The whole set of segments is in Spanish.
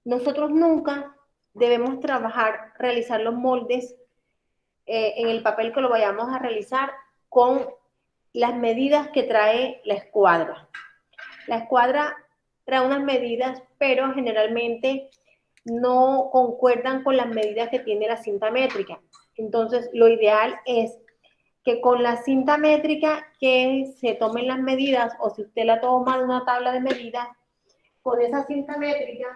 Nosotros nunca debemos realizar los moldes en el papel que lo vayamos a realizar con las medidas que trae la escuadra. La escuadra trae unas medidas, pero generalmente no concuerdan con las medidas que tiene la cinta métrica. Entonces, lo ideal es que con la cinta métrica que se tomen las medidas, o si usted la toma de una tabla de medidas, con esa cinta métrica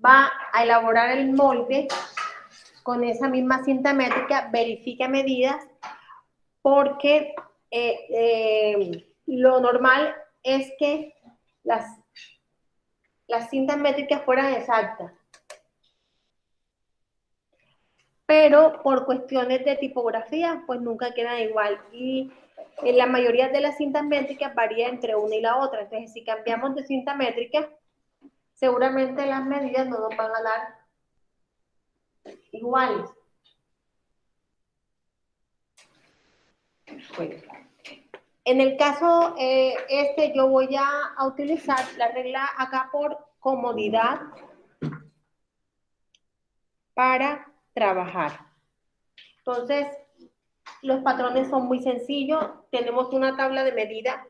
va a elaborar el molde con esa misma cinta métrica, verifica medidas, porque lo normal es que las cintas métricas fueran exactas, pero por cuestiones de tipografía, pues nunca quedan igual. Y en la mayoría de las cintas métricas varía entre una y la otra. Entonces, si cambiamos de cinta métrica, seguramente las medidas no nos van a dar iguales. Bueno, en el caso yo voy a utilizar la regla acá por comodidad para trabajar. Entonces, los patrones son muy sencillos. Tenemos una tabla de medida.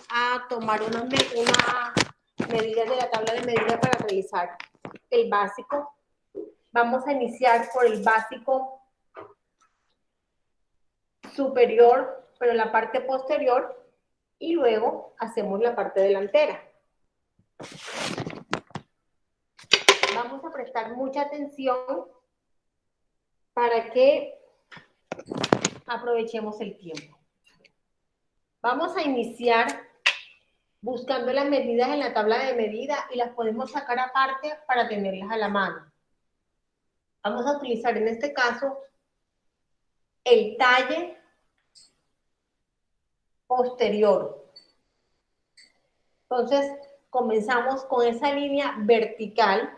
A tomar una medida de la tabla de medida para realizar el básico. Vamos a iniciar por el básico superior, pero la parte posterior, y luego hacemos la parte delantera. Vamos a prestar mucha atención para que aprovechemos el tiempo. Vamos a iniciar buscando las medidas en la tabla de medida y las podemos sacar aparte para tenerlas a la mano. Vamos a utilizar en este caso el talle posterior. Entonces, comenzamos con esa línea vertical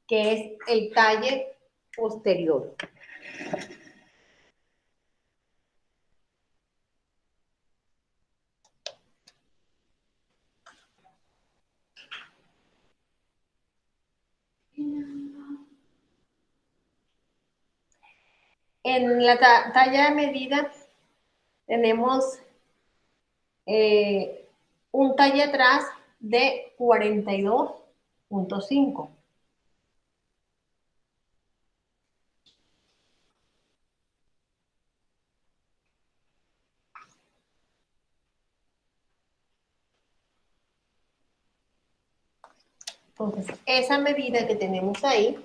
que es el talle posterior. En la talla de medida tenemos un talle atrás de 42.5. Entonces, esa medida que tenemos ahí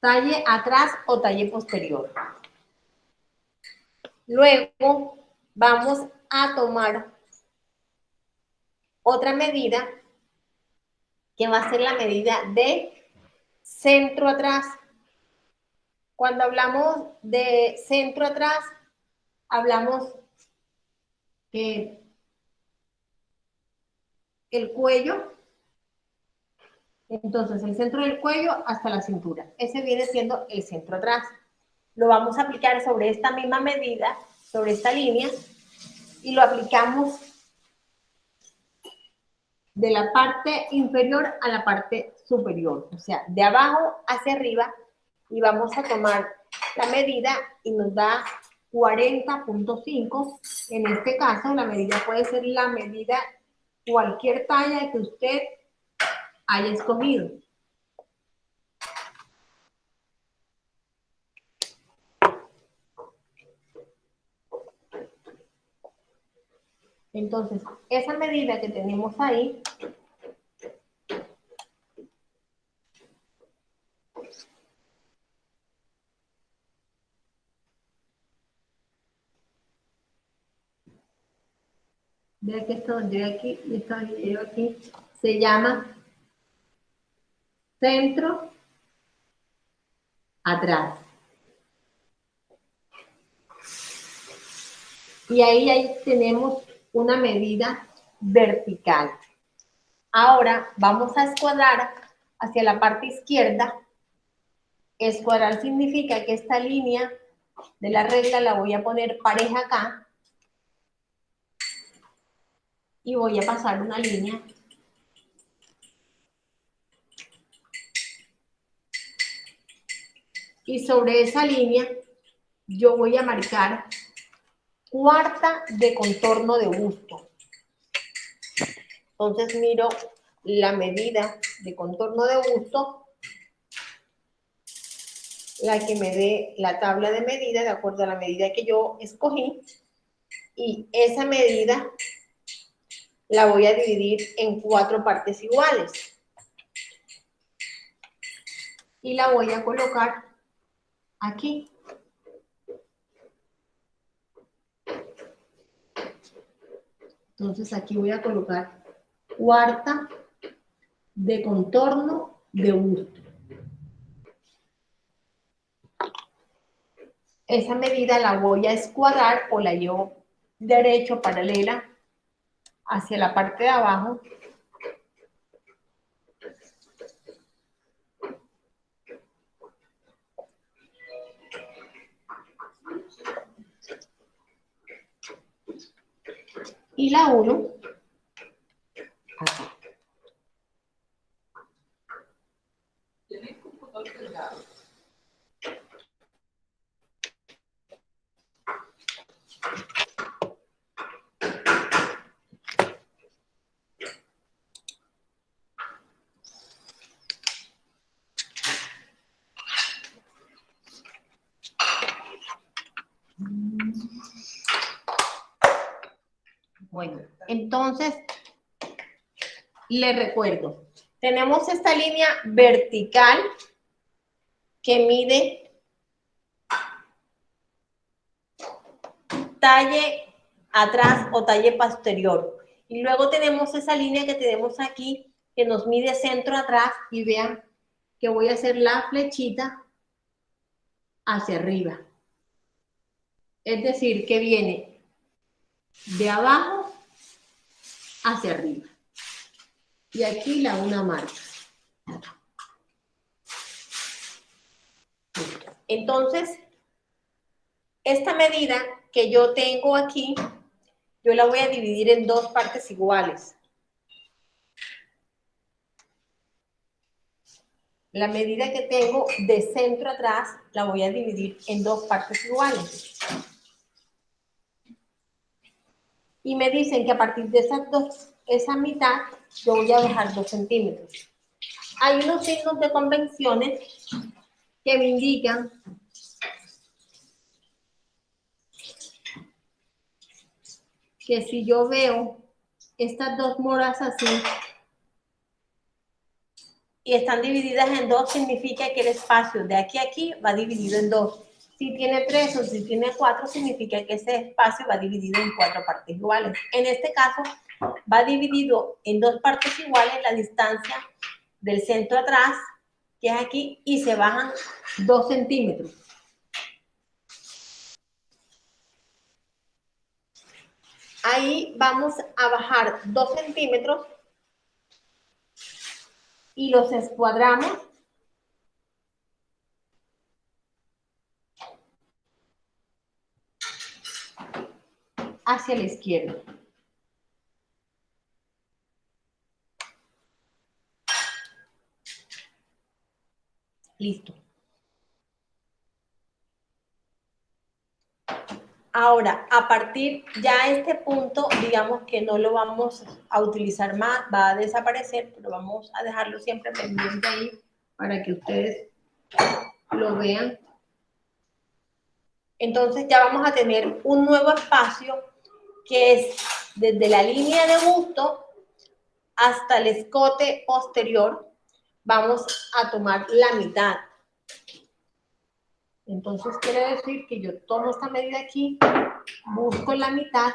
talle atrás o talle posterior. Luego vamos a tomar otra medida que va a ser la medida de centro atrás. Cuando hablamos de centro atrás, hablamos que el cuello, entonces el centro del cuello hasta la cintura. Ese viene siendo el centro atrás. Lo vamos a aplicar sobre esta misma medida, sobre esta línea, y lo aplicamos de la parte inferior a la parte superior, o sea, de abajo hacia arriba, y vamos a tomar la medida y nos da 40.5. En este caso, la medida puede ser la medida, cualquier talla que usted haya escogido. Entonces, esa medida que tenemos ahí Vea que esto vendría aquí y esto vendría aquí. Se llama centro atrás. Y ahí tenemos una medida vertical. Ahora vamos a escuadrar hacia la parte izquierda. Escuadrar significa que esta línea de la regla la voy a poner pareja acá. Y voy a pasar una línea. Y sobre esa línea yo voy a marcar cuarta de contorno de busto. Entonces miro la medida de contorno de busto, la que me dé la tabla de medida de acuerdo a la medida que yo escogí, y esa medida la voy a dividir en 4 partes iguales. Y la voy a colocar aquí. Entonces aquí voy a colocar cuarta de contorno de busto. Esa medida la voy a escuadrar o la llevo derecho, paralela, hacia la parte de abajo. Y la uno acá. Bueno, entonces, les recuerdo, tenemos esta línea vertical que mide talle atrás o talle posterior. Y luego tenemos esa línea que tenemos aquí que nos mide centro atrás, y vean que voy a hacer la flechita hacia arriba. Es decir, que viene de abajo hacia arriba. Y aquí la una marca. Entonces, esta medida que yo tengo aquí, yo la voy a dividir en 2 partes iguales. La medida que tengo de centro atrás la voy a dividir en 2 partes iguales. Y me dicen que a partir de esa mitad, yo voy a dejar 2 centímetros. Hay unos signos de convenciones que me indican que si yo veo estas 2 moras así y están divididas en 2, significa que el espacio de aquí a aquí va dividido en 2. Si tiene 3 o si tiene 4, significa que ese espacio va dividido en 4 partes iguales. En este caso, va dividido en 2 partes iguales la distancia del centro atrás, que es aquí, y se bajan 2 centímetros. Ahí vamos a bajar 2 centímetros y los escuadramos hacia la izquierda. Listo. Ahora, a partir ya este punto, digamos que no lo vamos a utilizar más, va a desaparecer, pero vamos a dejarlo siempre pendiente ahí para que ustedes lo vean. Entonces ya vamos a tener un nuevo espacio que es desde la línea de busto hasta el escote posterior. Vamos a tomar la mitad. Entonces quiere decir que yo tomo esta medida aquí, busco la mitad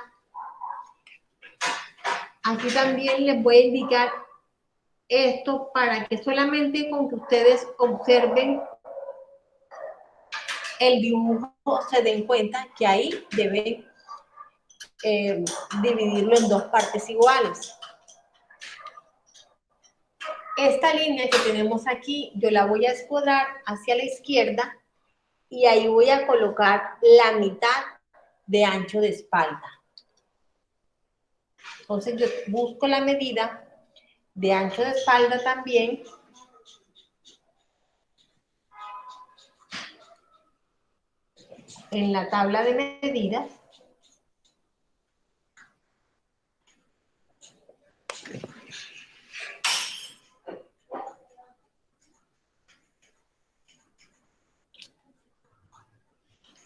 Aquí también les voy a indicar esto para que solamente con que ustedes observen el dibujo se den cuenta que ahí deben dividirlo en dos partes iguales. Esta línea que tenemos aquí, yo la voy a escuadrar hacia la izquierda y ahí voy a colocar la mitad de ancho de espalda. Entonces yo busco la medida de ancho de espalda también. En la tabla de medidas.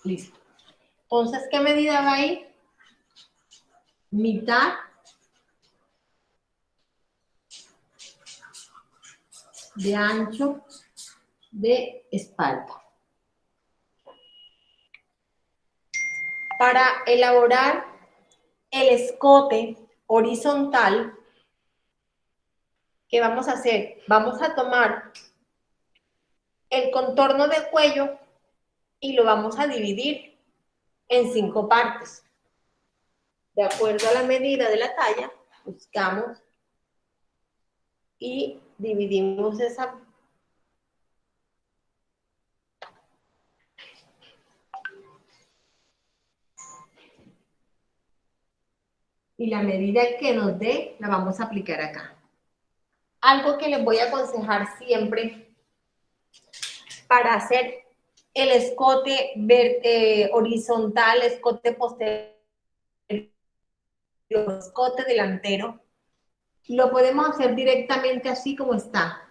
Listo. Entonces, ¿qué medida va ahí? Mitad de ancho de espalda. Para elaborar el escote horizontal, ¿qué vamos a hacer? Vamos a tomar el contorno de cuello y lo vamos a dividir en 5 partes. De acuerdo a la medida de la talla, buscamos y dividimos esa. Y la medida que nos dé, la vamos a aplicar acá. Algo que les voy a aconsejar siempre para hacer el escote horizontal, escote posterior, escote delantero, lo podemos hacer directamente así como está,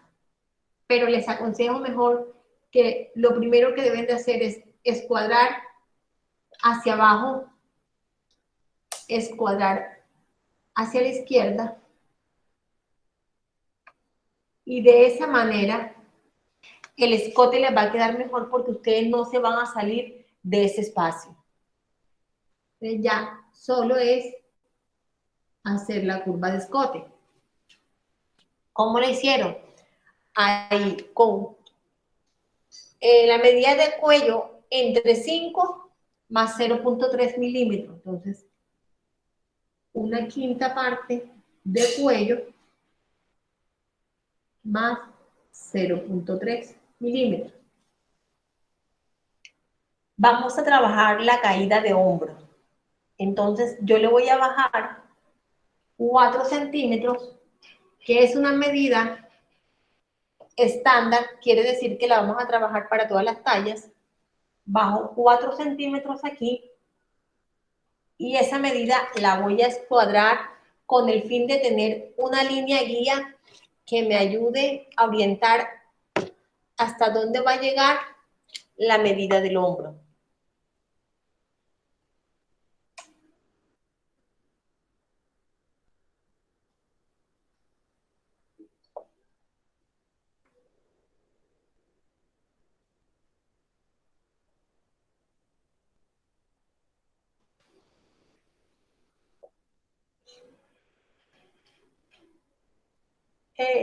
pero les aconsejo mejor que lo primero que deben de hacer es escuadrar hacia abajo, escuadrar hacia la izquierda, y de esa manera el escote les va a quedar mejor porque ustedes no se van a salir de ese espacio. Entonces ya solo es hacer la curva de escote. ¿Cómo la hicieron? Ahí con la medida de cuello entre 5 más 0.3 milímetros. Entonces, una quinta parte de cuello más 0.3 milímetros. Vamos a trabajar la caída de hombro. Entonces, yo le voy a bajar 4 centímetros, que es una medida estándar, quiere decir que la vamos a trabajar para todas las tallas. Bajo 4 centímetros aquí y esa medida la voy a escuadrar con el fin de tener una línea guía que me ayude a orientar hasta dónde va a llegar la medida del hombro.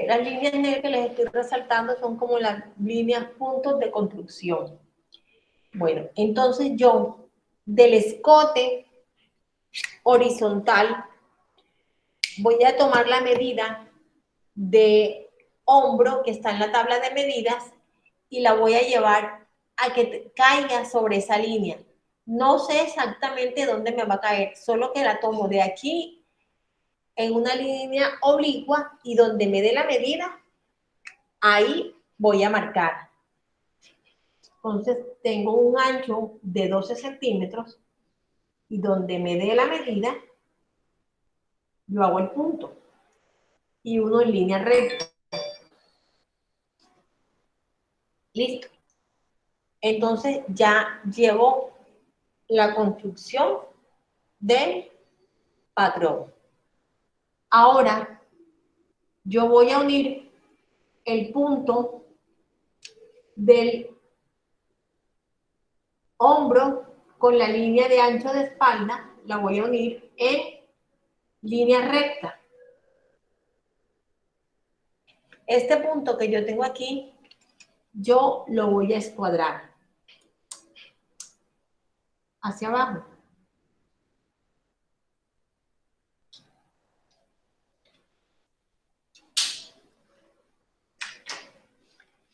Las líneas negras que les estoy resaltando son como las líneas puntos de construcción. Bueno, entonces yo del escote horizontal voy a tomar la medida de hombro que está en la tabla de medidas y la voy a llevar a que caiga sobre esa línea. No sé exactamente dónde me va a caer, solo que la tomo de aquí en una línea oblicua y donde me dé la medida, ahí voy a marcar. Entonces tengo un ancho de 12 centímetros y donde me dé la medida, yo hago el punto y uno en línea recta. Listo. Entonces ya llevo la construcción del patrón. Ahora yo voy a unir el punto del hombro con la línea de ancho de espalda, la voy a unir en línea recta. Este punto que yo tengo aquí, yo lo voy a escuadrar hacia abajo.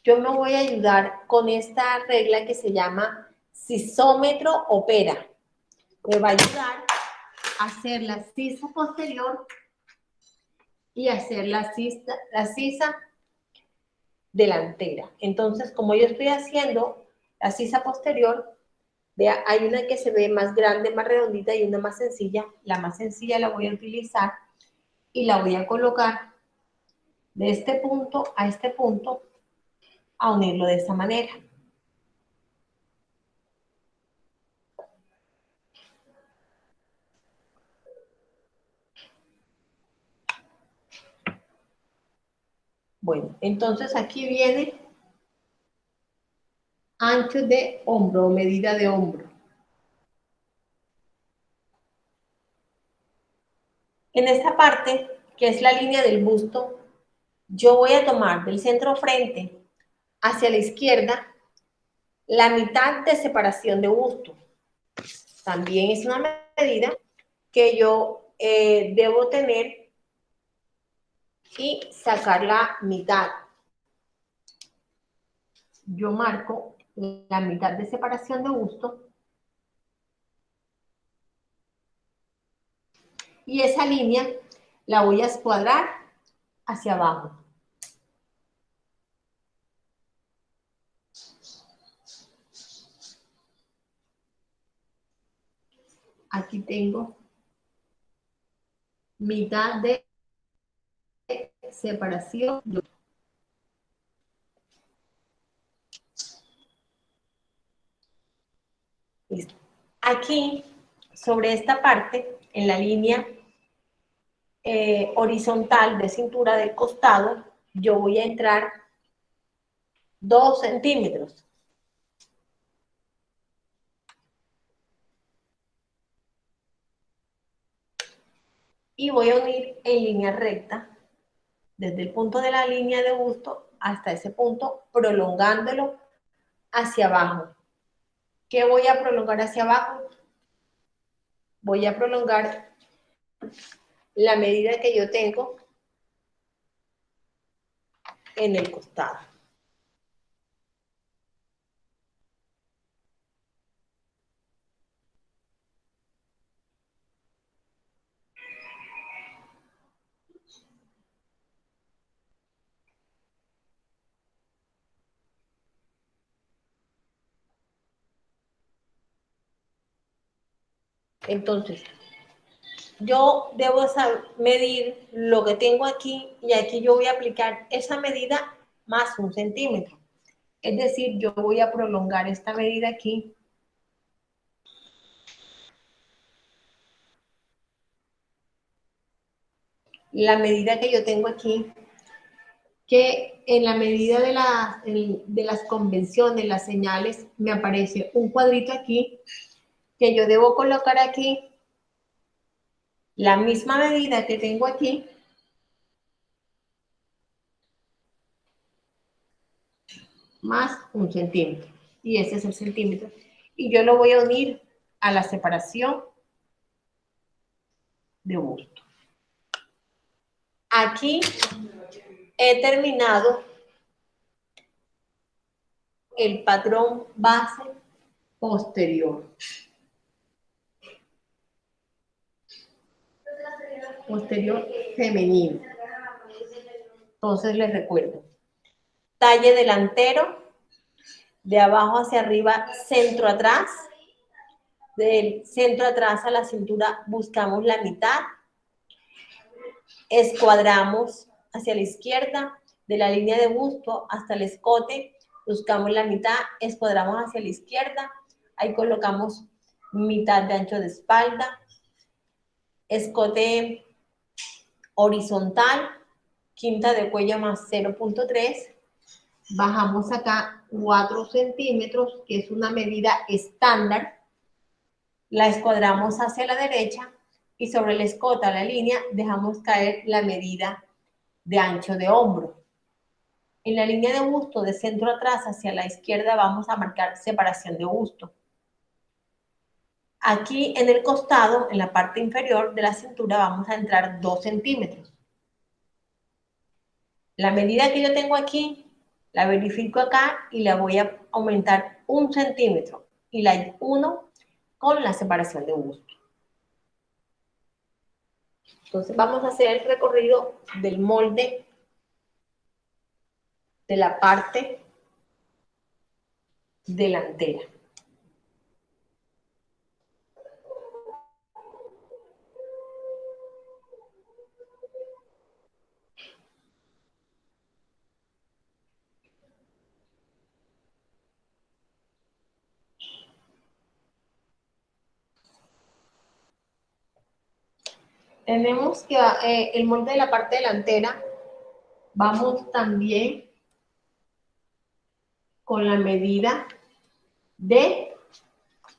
Yo me voy a ayudar con esta regla que se llama sisómetro opera. Me va a ayudar a hacer la sisa posterior y hacer la sisa delantera. Entonces, como yo estoy haciendo la sisa posterior, vea, hay una que se ve más grande, más redondita y una más sencilla. La más sencilla la voy a utilizar y la voy a colocar de este punto a unirlo de esta manera. Bueno, entonces aquí viene ancho de hombro o medida de hombro. En esta parte, que es la línea del busto, yo voy a tomar del centro frente hacia la izquierda la mitad de separación de busto. También es una medida que yo debo tener y sacar la mitad. Yo marco la mitad de separación de busto y esa línea la voy a escuadrar hacia abajo. Aquí tengo mitad de separación. Listo. Aquí, sobre esta parte, en la línea horizontal de cintura del costado, yo voy a entrar 2 centímetros. Y voy a unir en línea recta, desde el punto de la línea de busto hasta ese punto, prolongándolo hacia abajo. ¿Qué voy a prolongar hacia abajo? Voy a prolongar la medida que yo tengo en el costado. Entonces, yo debo medir lo que tengo aquí y aquí yo voy a aplicar esa medida más 1 centímetro. Es decir, yo voy a prolongar esta medida aquí. La medida que yo tengo aquí, que en la medida de las convenciones, las señales, me aparece un cuadrito aquí que yo debo colocar aquí la misma medida que tengo aquí más 1 centímetro. Y ese es el centímetro. Y yo lo voy a unir a la separación de busto. Aquí he terminado el patrón base posterior. Posterior femenino. Entonces les recuerdo. Talle delantero, de abajo hacia arriba, centro atrás. Del centro atrás a la cintura buscamos la mitad. Escuadramos hacia la izquierda, de la línea de busto hasta el escote, buscamos la mitad, escuadramos hacia la izquierda, ahí colocamos mitad de ancho de espalda, escote horizontal, quinta de cuello más 0.3, bajamos acá 4 centímetros, que es una medida estándar, la escuadramos hacia la derecha y sobre el escote a la línea dejamos caer la medida de ancho de hombro. En la línea de busto de centro atrás hacia la izquierda vamos a marcar separación de busto. Aquí en el costado, en la parte inferior de la cintura, vamos a entrar 2 centímetros. La medida que yo tengo aquí, la verifico acá y la voy a aumentar 1 centímetro. Y la 1 con la separación de busto. Entonces vamos a hacer el recorrido del molde de la parte delantera. Tenemos que el molde de la parte delantera, vamos también con la medida de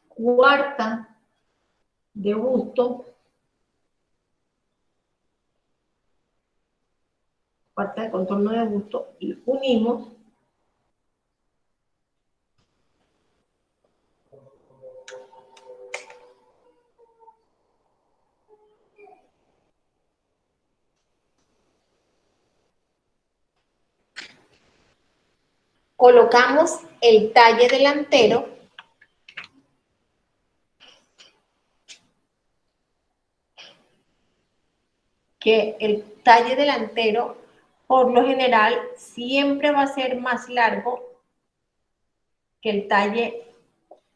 cuarta de busto, cuarta de contorno de busto, y unimos colocamos el talle delantero que el talle delantero por lo general siempre va a ser más largo que el talle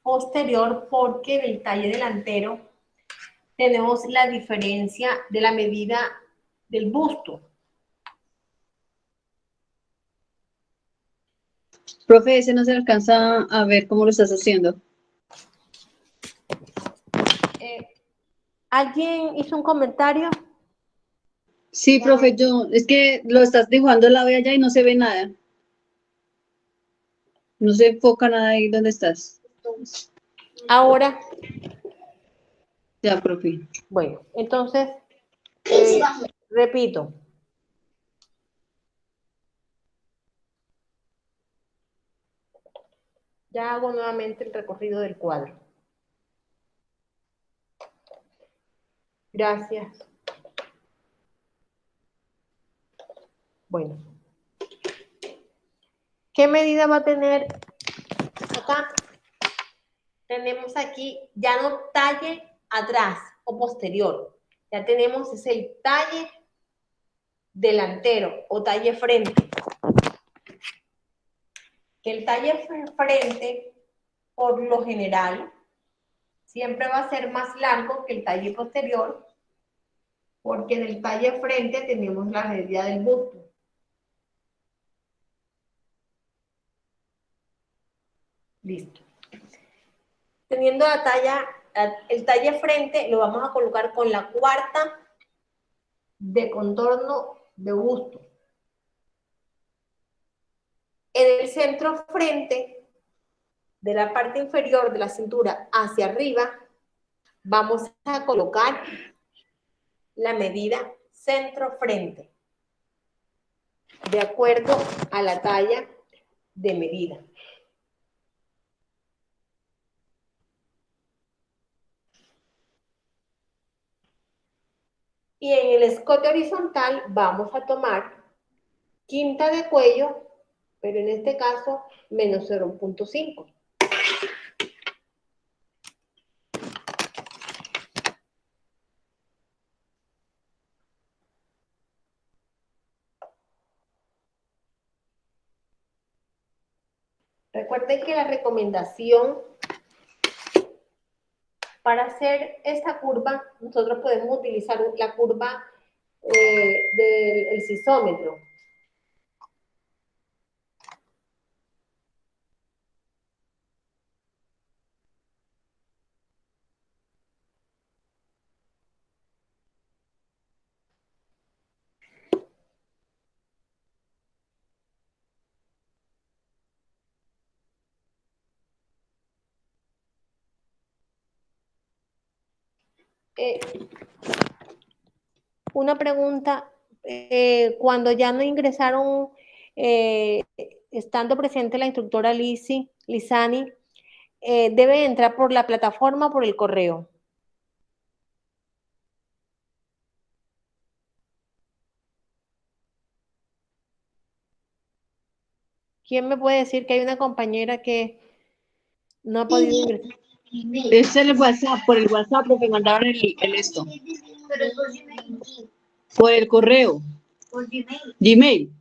posterior porque del talle delantero tenemos la diferencia de la medida del busto. Profe, ese no se alcanza a ver cómo lo estás haciendo. ¿Alguien hizo un comentario? Sí, profe, es que lo estás dibujando al lado de allá y no se ve nada. No se enfoca nada ahí donde estás. Ahora, Ya, profe. bueno, entonces, repito. Ya hago nuevamente el recorrido del cuadro. Gracias. Bueno. ¿Qué medida va a tener acá? Tenemos aquí ya no talle atrás o posterior. Ya tenemos es el talle delantero o talle frente. Que el talle frente, por lo general, siempre va a ser más largo que el talle posterior, porque en el talle frente tenemos la medida del busto. Listo. Teniendo el talle frente, lo vamos a colocar con la cuarta de contorno de busto. En el centro frente, de la parte inferior de la cintura hacia arriba, vamos a colocar la medida centro frente, de acuerdo a la talla de medida. Y en el escote horizontal vamos a tomar quinta de cuello, pero en este caso menos 0.5. Recuerden que la recomendación para hacer esta curva, nosotros podemos utilizar la curva del sisómetro. Una pregunta, cuando ya no ingresaron eh, estando presente la instructora Lizani, debe entrar por la plataforma o por el correo. ¿Quién me puede decir que hay una compañera que no ha podido ingresar? Es el WhatsApp, por el WhatsApp lo que mandaron el esto. Por el correo. Por Gmail. Gmail.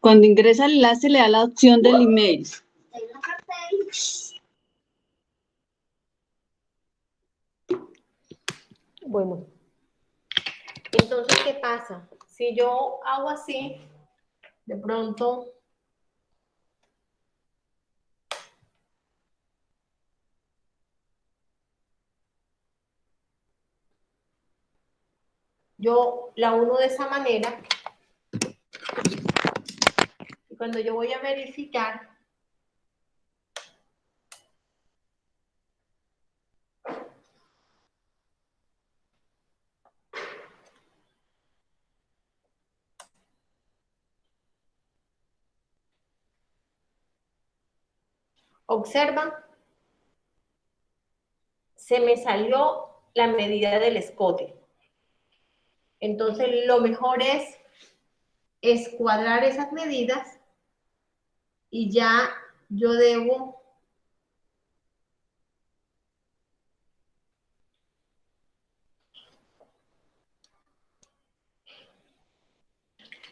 Cuando ingresa el enlace le da la opción del email. Bueno, entonces, ¿qué pasa? Si yo hago así, de pronto yo la uno de esa manera y cuando yo voy a verificar, observan, se me salió la medida del escote. Entonces, lo mejor es escuadrar esas medidas y ya yo debo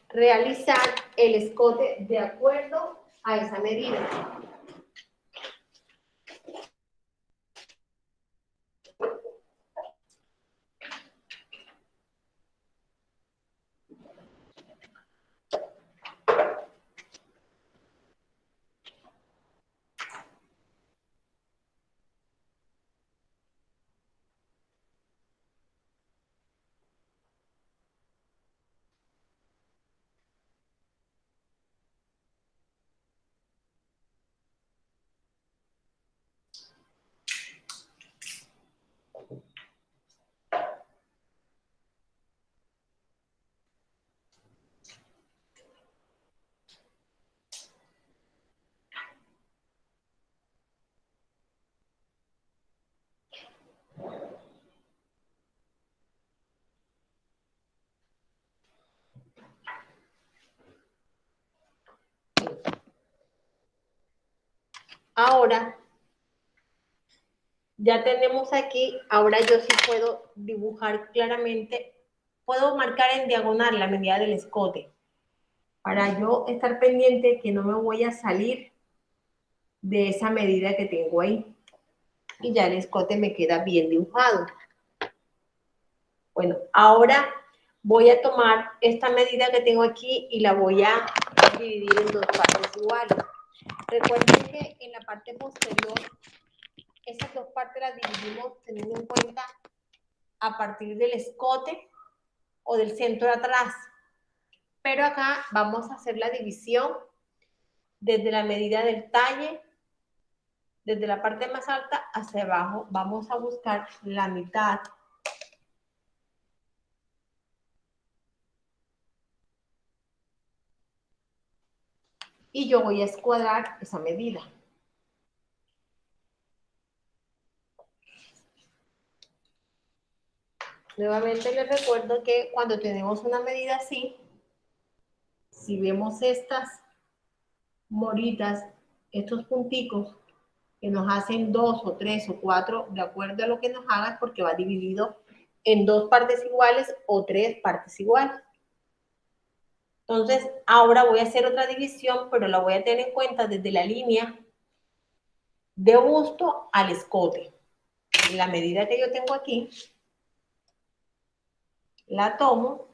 realizar el escote de acuerdo a esa medida. Ahora, ya tenemos aquí, ahora yo sí puedo dibujar claramente, puedo marcar en diagonal la medida del escote, para yo estar pendiente que no me voy a salir de esa medida que tengo ahí. Y ya el escote me queda bien dibujado. Bueno, ahora voy a tomar esta medida que tengo aquí y la voy a dividir en dos partes iguales. Recuerden que en la parte posterior, esas dos partes las dividimos teniendo en cuenta a partir del escote o del centro de atrás. Pero acá vamos a hacer la división desde la medida del talle, desde la parte más alta hacia abajo. Vamos a buscar la mitad. Y yo voy a escuadrar esa medida. Nuevamente les recuerdo que cuando tenemos una medida así, si vemos estas moritas, estos punticos que nos hacen 2 o 3 o 4, de acuerdo a lo que nos haga, porque va dividido en dos partes iguales o tres partes iguales. Entonces, ahora voy a hacer otra división, pero la voy a tener en cuenta desde la línea de busto al escote. La medida que yo tengo aquí, la tomo,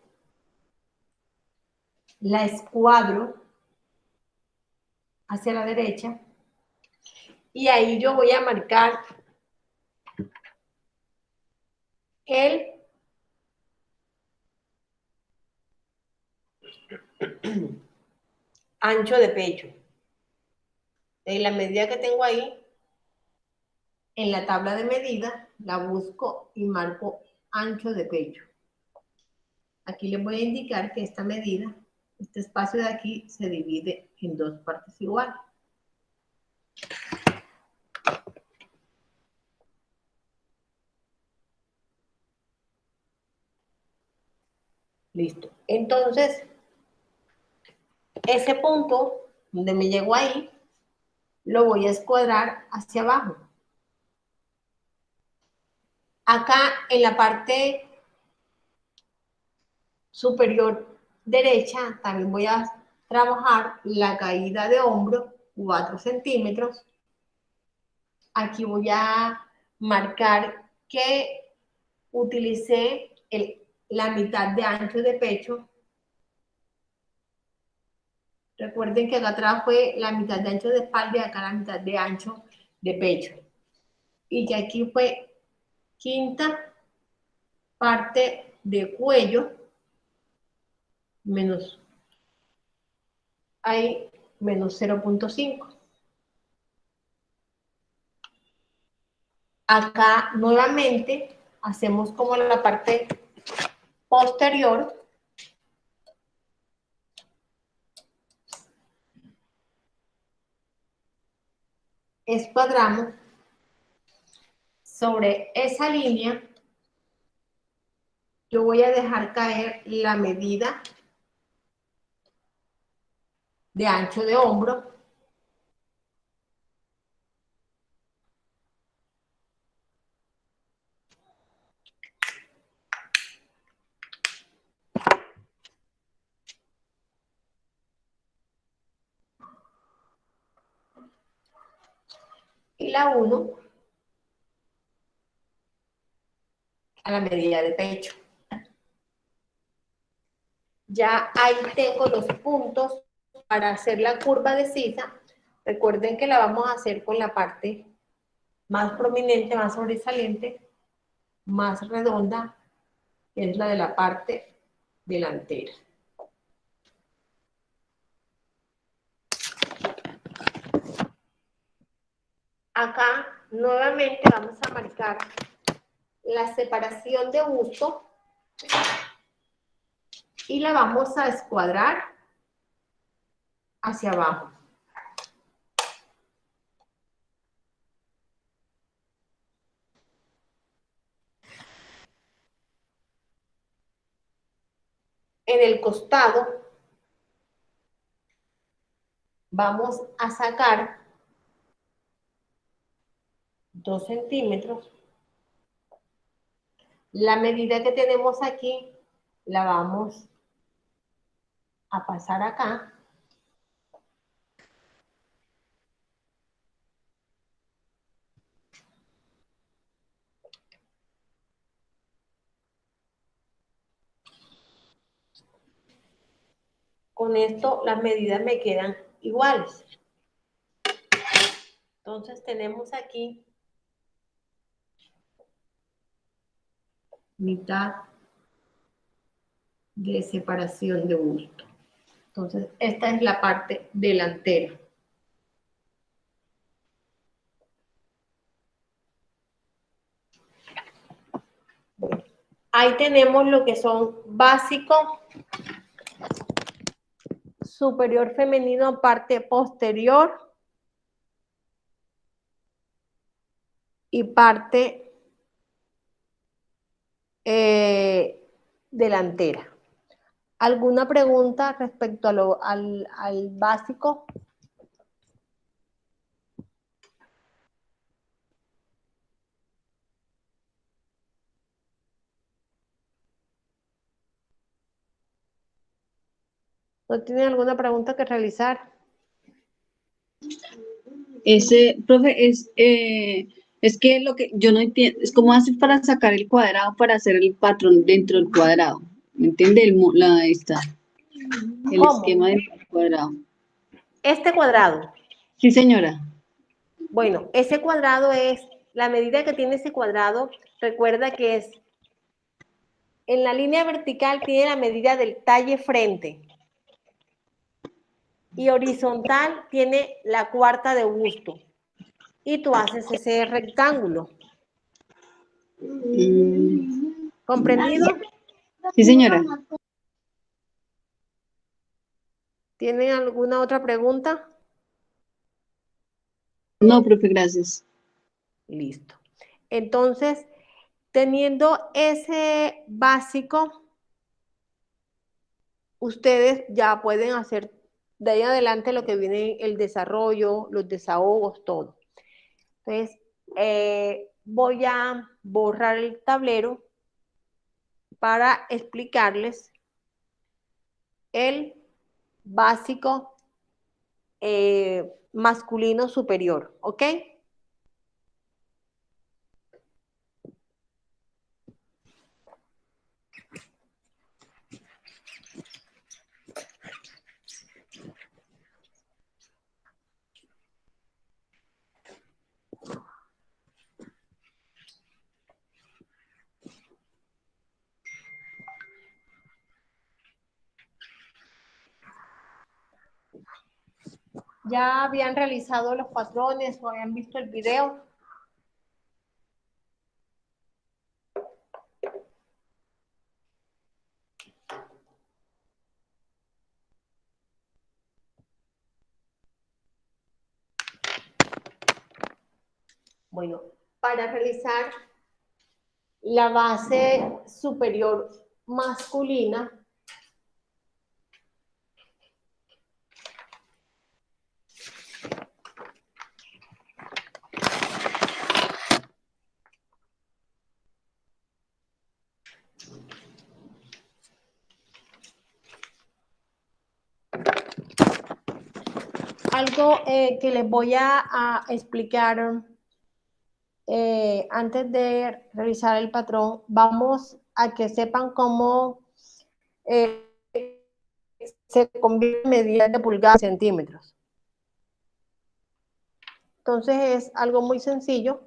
la escuadro hacia la derecha y ahí yo voy a marcar el ancho de pecho. En la medida que tengo ahí, en la tabla de medida, la busco y marco ancho de pecho. Aquí les voy a indicar que esta medida, este espacio de aquí, se divide en dos partes iguales. Listo. Entonces, ese punto donde me llegó ahí, lo voy a escuadrar hacia abajo. Acá en la parte superior derecha también voy a trabajar la caída de hombro, 4 centímetros. Aquí voy a marcar que utilicé la mitad de ancho de pecho. Recuerden que acá atrás fue la mitad de ancho de espalda y acá la mitad de ancho de pecho. Y que aquí fue quinta parte de cuello menos, ahí, menos 0.5. Acá nuevamente hacemos como la parte posterior. Escuadramos sobre esa línea. Yo voy a dejar caer la medida de ancho de hombro. Y la uno a la medida de pecho. Ya ahí tengo los puntos para hacer la curva de sisa. Recuerden que la vamos a hacer con la parte más prominente, más sobresaliente, más redonda, que es la de la parte delantera. Acá nuevamente vamos a marcar la separación de busto y la vamos a escuadrar hacia abajo. En el costado vamos a sacar 2 centímetros. La medida que tenemos aquí la vamos a pasar acá. Con esto las medidas me quedan iguales. Entonces tenemos aquí mitad de separación de busto. Entonces esta es la parte delantera. Bueno, ahí tenemos lo que son básico, superior femenino, parte posterior y parte delantera. ¿Alguna pregunta respecto a al básico? ¿No tienen alguna pregunta que realizar? Profe, es que lo que yo no entiendo es cómo haces para sacar el cuadrado, para hacer el patrón dentro del cuadrado. ¿Me entiende? El ¿Cómo? esquema del cuadrado. Este cuadrado. Sí, señora. Bueno, ese cuadrado es, la medida que tiene ese cuadrado, recuerda que es, en la línea vertical tiene la medida del talle frente. y horizontal tiene la cuarta de busto. Y tú haces ese rectángulo. ¿Comprendido? Sí, señora. ¿Tienen alguna otra pregunta? No, profe, gracias. Listo. Entonces, teniendo ese básico, ustedes ya pueden hacer de ahí adelante lo que viene el desarrollo, los desahogos, todo. Entonces, voy a borrar el tablero para explicarles el básico masculino superior, ¿ok? ¿Ya habían realizado los patrones o habían visto el video? Bueno, para realizar la base superior masculina, algo que les voy a explicar antes de realizar el patrón, vamos a que sepan cómo eh, se convierte medidas de pulgadas en centímetros. Entonces es algo muy sencillo.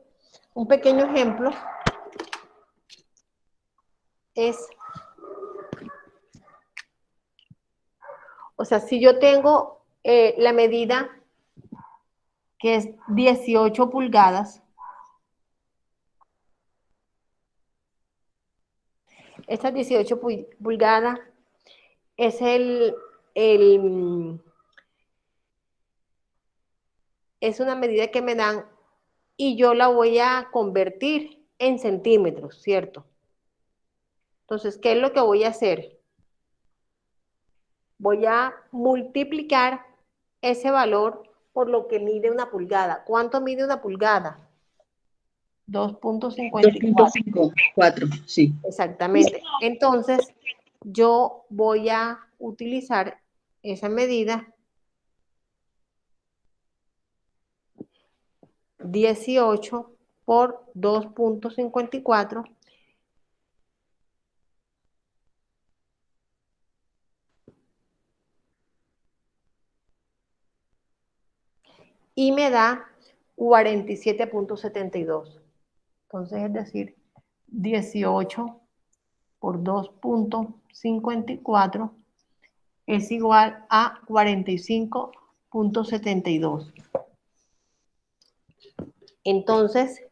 Un pequeño ejemplo es, o sea, si yo tengo la medida que es 18 pulgadas, estas 18 pulgadas es es una medida que me dan y yo la voy a convertir en centímetros, ¿cierto? Entonces, ¿qué es lo que voy a hacer? Voy a multiplicar ese valor por lo que mide una pulgada. ¿Cuánto mide una pulgada? 2.54. 2.54, sí. Exactamente. Entonces, yo voy a utilizar esa medida 18 por 2.54 y me da 47.72. Entonces, es decir, 18 por 2.54 es igual a 45.72. Entonces,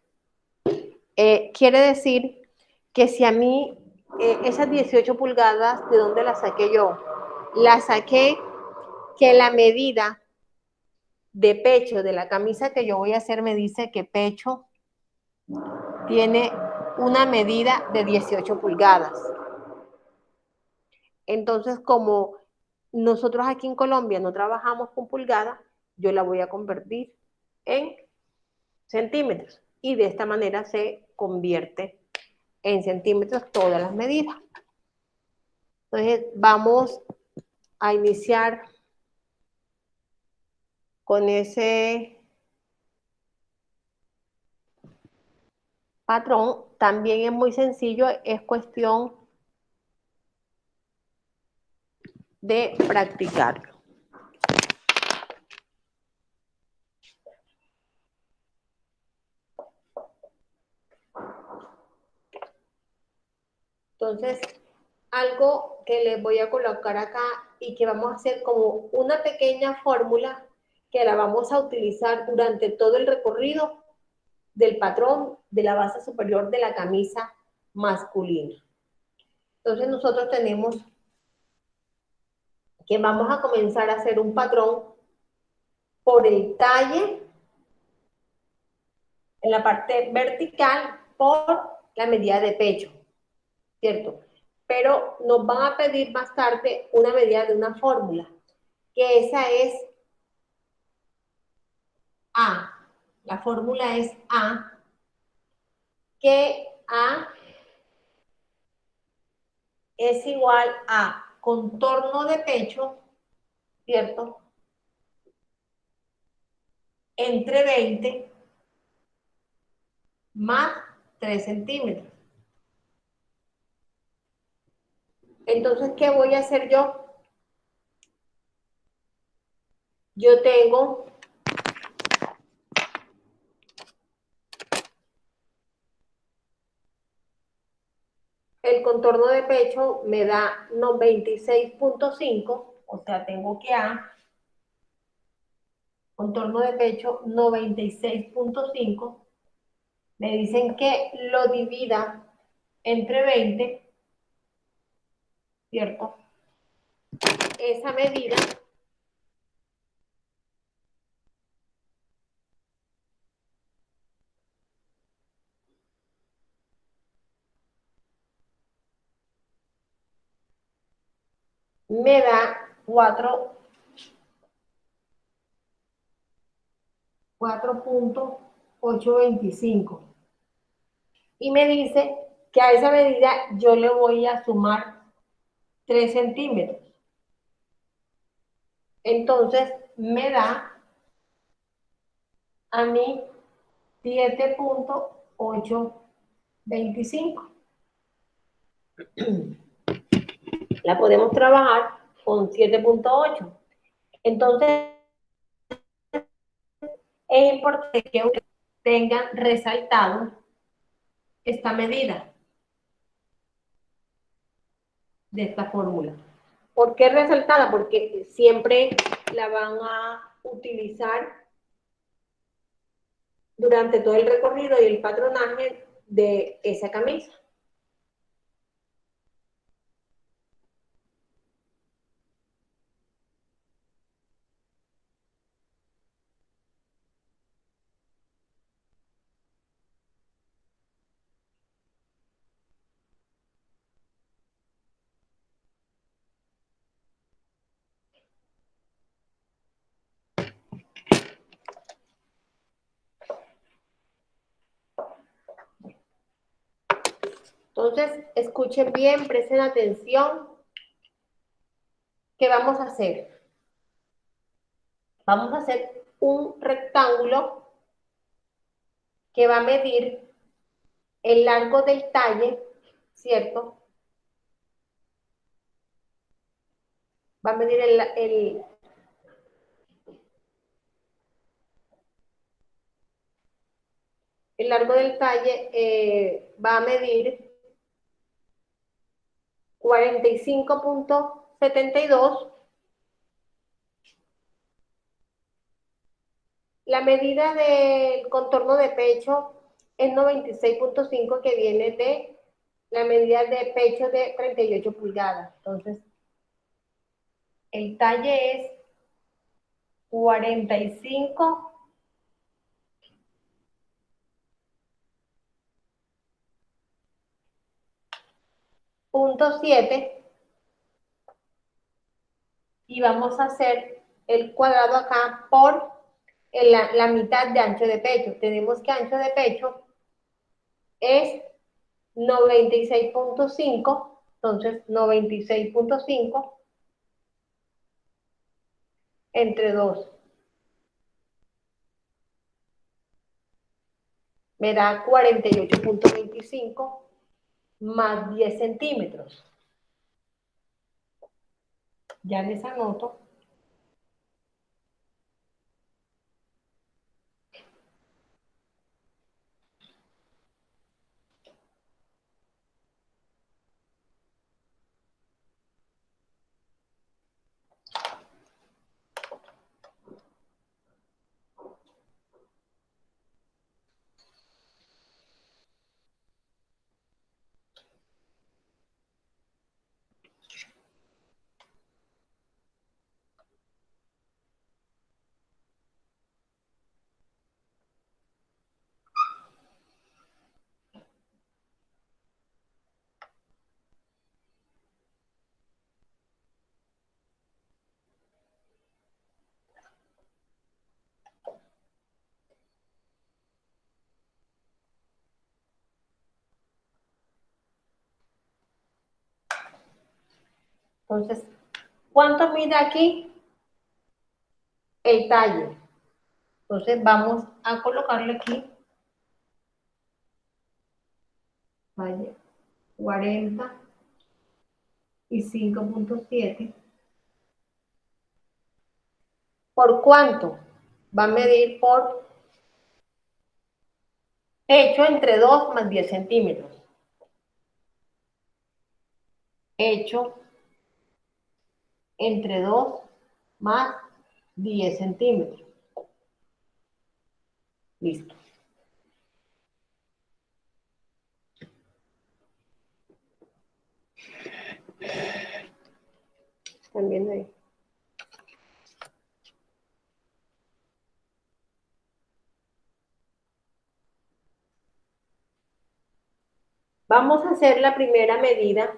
quiere decir que si a mí esas 18 pulgadas, ¿de dónde las saqué yo? Las saqué que la medida de pecho de la camisa que yo voy a hacer me dice que pecho tiene una medida de 18 pulgadas. Entonces, como nosotros aquí en Colombia no trabajamos con pulgadas, yo la voy a convertir en centímetros y de esta manera se convierte en centímetros todas las medidas. Entonces, vamos a iniciar con ese patrón. También es muy sencillo, es cuestión de practicarlo. Entonces, algo que les voy a colocar acá y que vamos a hacer como una pequeña fórmula que la vamos a utilizar durante todo el recorrido del patrón de la base superior de la camisa masculina. Entonces nosotros tenemos que vamos a comenzar a hacer un patrón por el talle en la parte vertical por la medida de pecho, ¿cierto? Pero nos van a pedir más tarde una medida de una fórmula, que esa es A. La fórmula es A, que A es igual a contorno de pecho, ¿cierto? Entre 20 más 3 centímetros. Entonces, ¿qué voy a hacer yo? Yo tengo el contorno de pecho, me da 96.5, o sea, tengo que A, contorno de pecho 96.5, me dicen que lo divida entre 20, ¿cierto? Esa medida me da 4.825. Y me dice que a esa medida yo le voy a sumar 3 centímetros. Entonces me da a mí 7.825. La podemos trabajar con 7.8. Entonces es importante que tengan resaltado esta medida de esta fórmula. ¿Por qué resaltada? Porque siempre la van a utilizar durante todo el recorrido y el patronaje de esa camisa. Entonces, escuchen bien, presten atención. ¿Qué vamos a hacer? Vamos a hacer un rectángulo que va a medir el largo del talle, ¿cierto? Va a medir el largo del talle, va a medir 45.72. La medida del contorno de pecho es 96.5, que viene de la medida de pecho de 38 pulgadas. Entonces, el talle es 45.7, y vamos a hacer el cuadrado acá por la mitad de ancho de pecho. Tenemos que ancho de pecho es 96.5, entonces 96.5 entre 2 me da 48.25 más 10 centímetros. Ya les anoto. Entonces, ¿cuánto mide aquí el talle? Entonces, vamos a colocarle aquí talle 45.7. ¿Por cuánto? Va a medir por hecho entre 2 más 10 centímetros. Hecho entre 2 más 10 centímetros. Listo. ¿Están viendo ahí? Vamos a hacer la primera medida.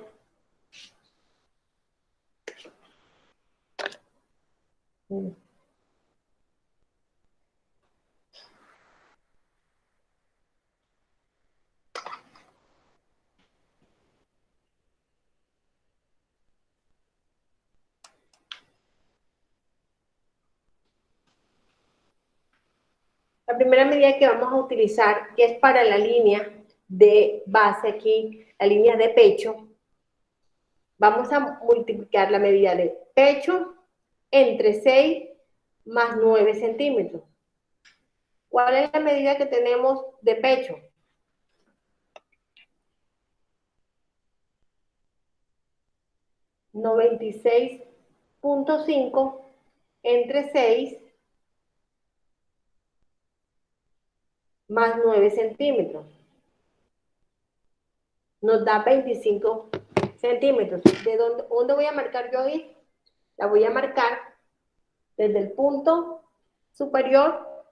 La primera medida que vamos a utilizar, que es para la línea de base aquí, la línea de pecho, vamos a multiplicar la medida de pecho entre 6 más 9 centímetros. ¿Cuál es la medida que tenemos de pecho? ...96.5 entre 6 más 9 centímetros. Nos da 25 centímetros. ¿De dónde voy a marcar yo ahí? La voy a marcar desde el punto superior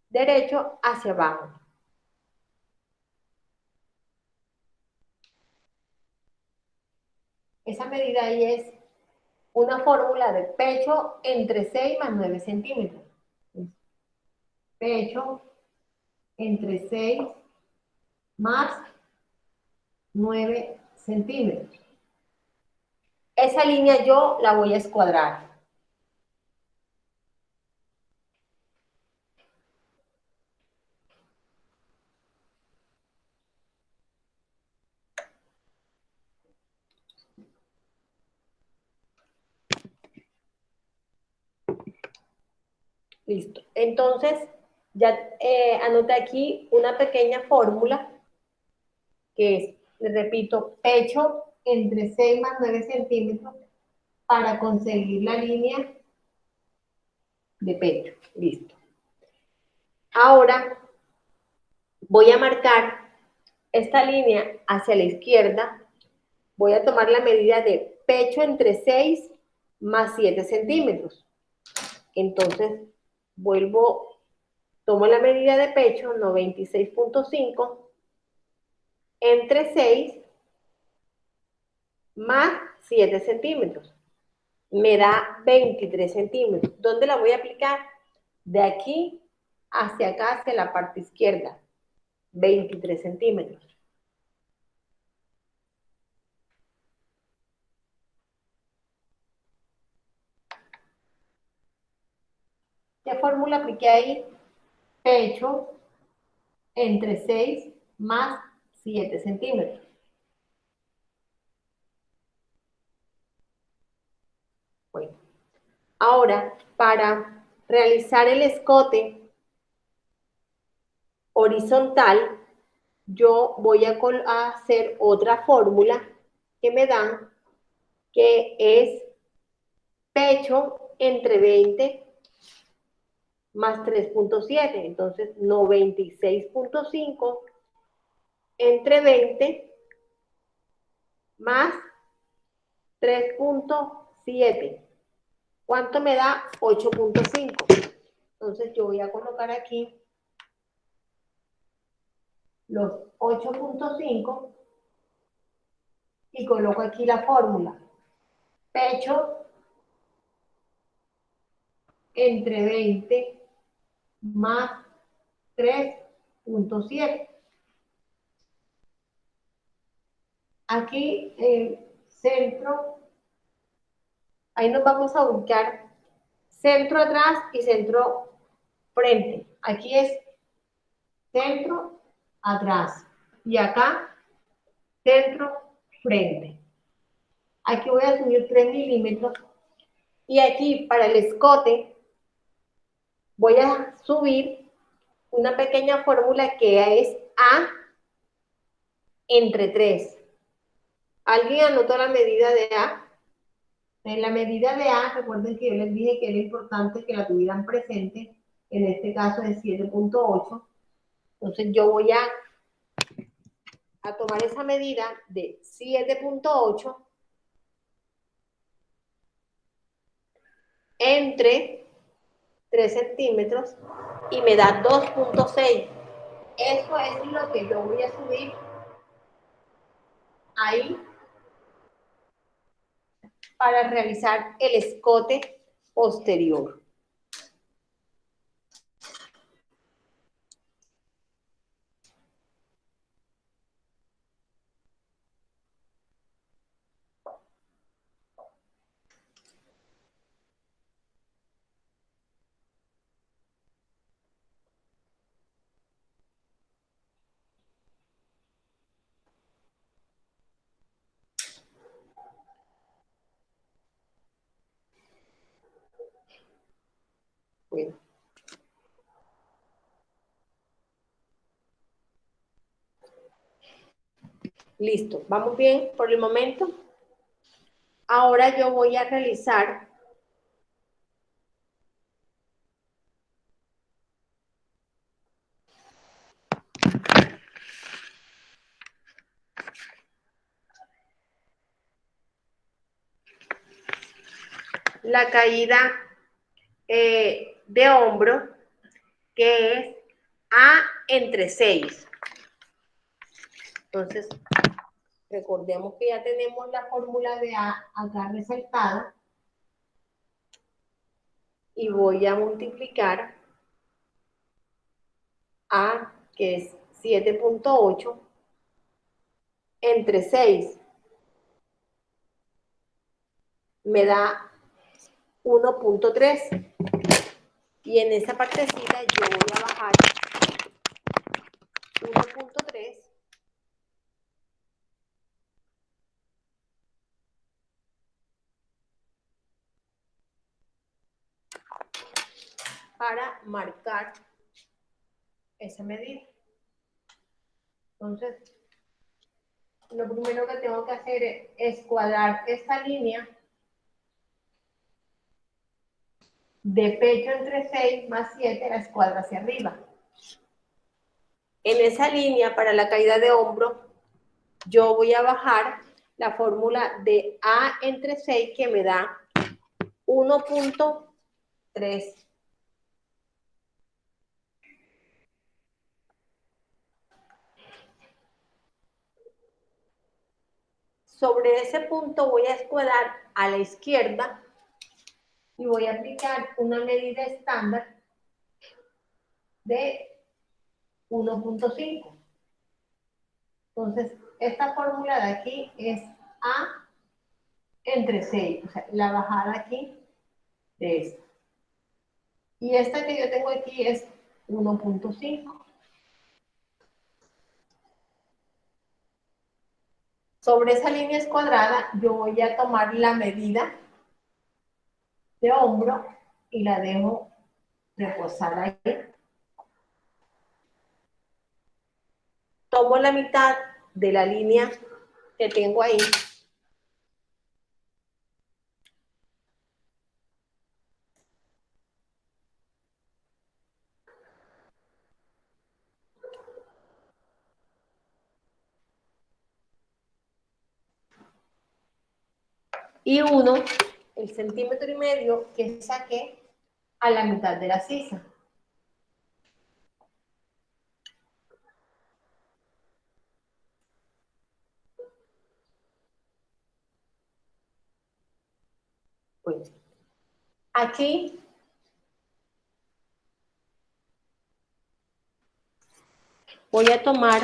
derecho hacia abajo. Esa medida ahí es una fórmula de pecho entre 6 más 9 centímetros. Pecho entre 6 más 9 centímetros. Esa línea yo la voy a escuadrar. Listo. Entonces, ya anoté aquí una pequeña fórmula que es, les repito, pecho entre 6 más 9 centímetros para conseguir la línea de pecho. Listo. Ahora voy a marcar esta línea hacia la izquierda. Voy a tomar la medida de pecho entre 6 más 7 centímetros. Entonces, tomo la medida de pecho, 96.5, entre 6 más 7 centímetros. Me da 23 centímetros. ¿Dónde la voy a aplicar? De aquí hacia acá, hacia la parte izquierda. 23 centímetros. ¿Qué fórmula apliqué ahí? Pecho entre 6 más 7 centímetros. Bueno, ahora para realizar el escote horizontal, yo voy a hacer otra fórmula que me dan, que es pecho entre 20 más 3.7. Entonces, 96.5 entre 20 más 3.7. ¿Cuánto me da? 8.5. Entonces, yo voy a colocar aquí los 8.5 y coloco aquí la fórmula. Pecho entre 20 más 3.7. Aquí el centro Ahí nos vamos a ubicar centro atrás y centro frente. Aquí es centro atrás y acá centro frente. Aquí voy a subir 3 milímetros y aquí para el escote voy a subir una pequeña fórmula que es A entre 3. ¿Alguien anotó la medida de A? En la medida de A, recuerden que yo les dije que era importante que la tuvieran presente, en este caso es 7.8. Entonces yo voy a tomar esa medida de 7.8 entre 3 centímetros y me da 2.6. Eso es lo que yo voy a subir ahí para realizar el escote posterior. Bueno. Listo, vamos bien por el momento. Ahora yo voy a realizar la caída de hombro, que es A entre 6. Entonces, recordemos que ya tenemos la fórmula de A acá resaltada y voy a multiplicar A, que es 7.8, entre 6. Me da 1.3. Y en esa partecita yo voy a bajar 1.3 para marcar esa medida. Entonces, lo primero que tengo que hacer es cuadrar esta línea de pecho entre 6 más 7, la escuadra hacia arriba. En esa línea, para la caída de hombro, yo voy a bajar la fórmula de A entre 6, que me da 1.3. Sobre ese punto voy a escuadrar a la izquierda y voy a aplicar una medida estándar de 1.5. Entonces, esta fórmula de aquí es A entre 6, o sea, la bajada aquí de esta. Y esta que yo tengo aquí es 1.5. Sobre esa línea escuadrada, yo voy a tomar la medida de hombro y la dejo reposar ahí. Tomo la mitad de la línea que tengo ahí y uno el 1,5 centímetros que saqué a la mitad de la sisa. Pues, aquí voy a tomar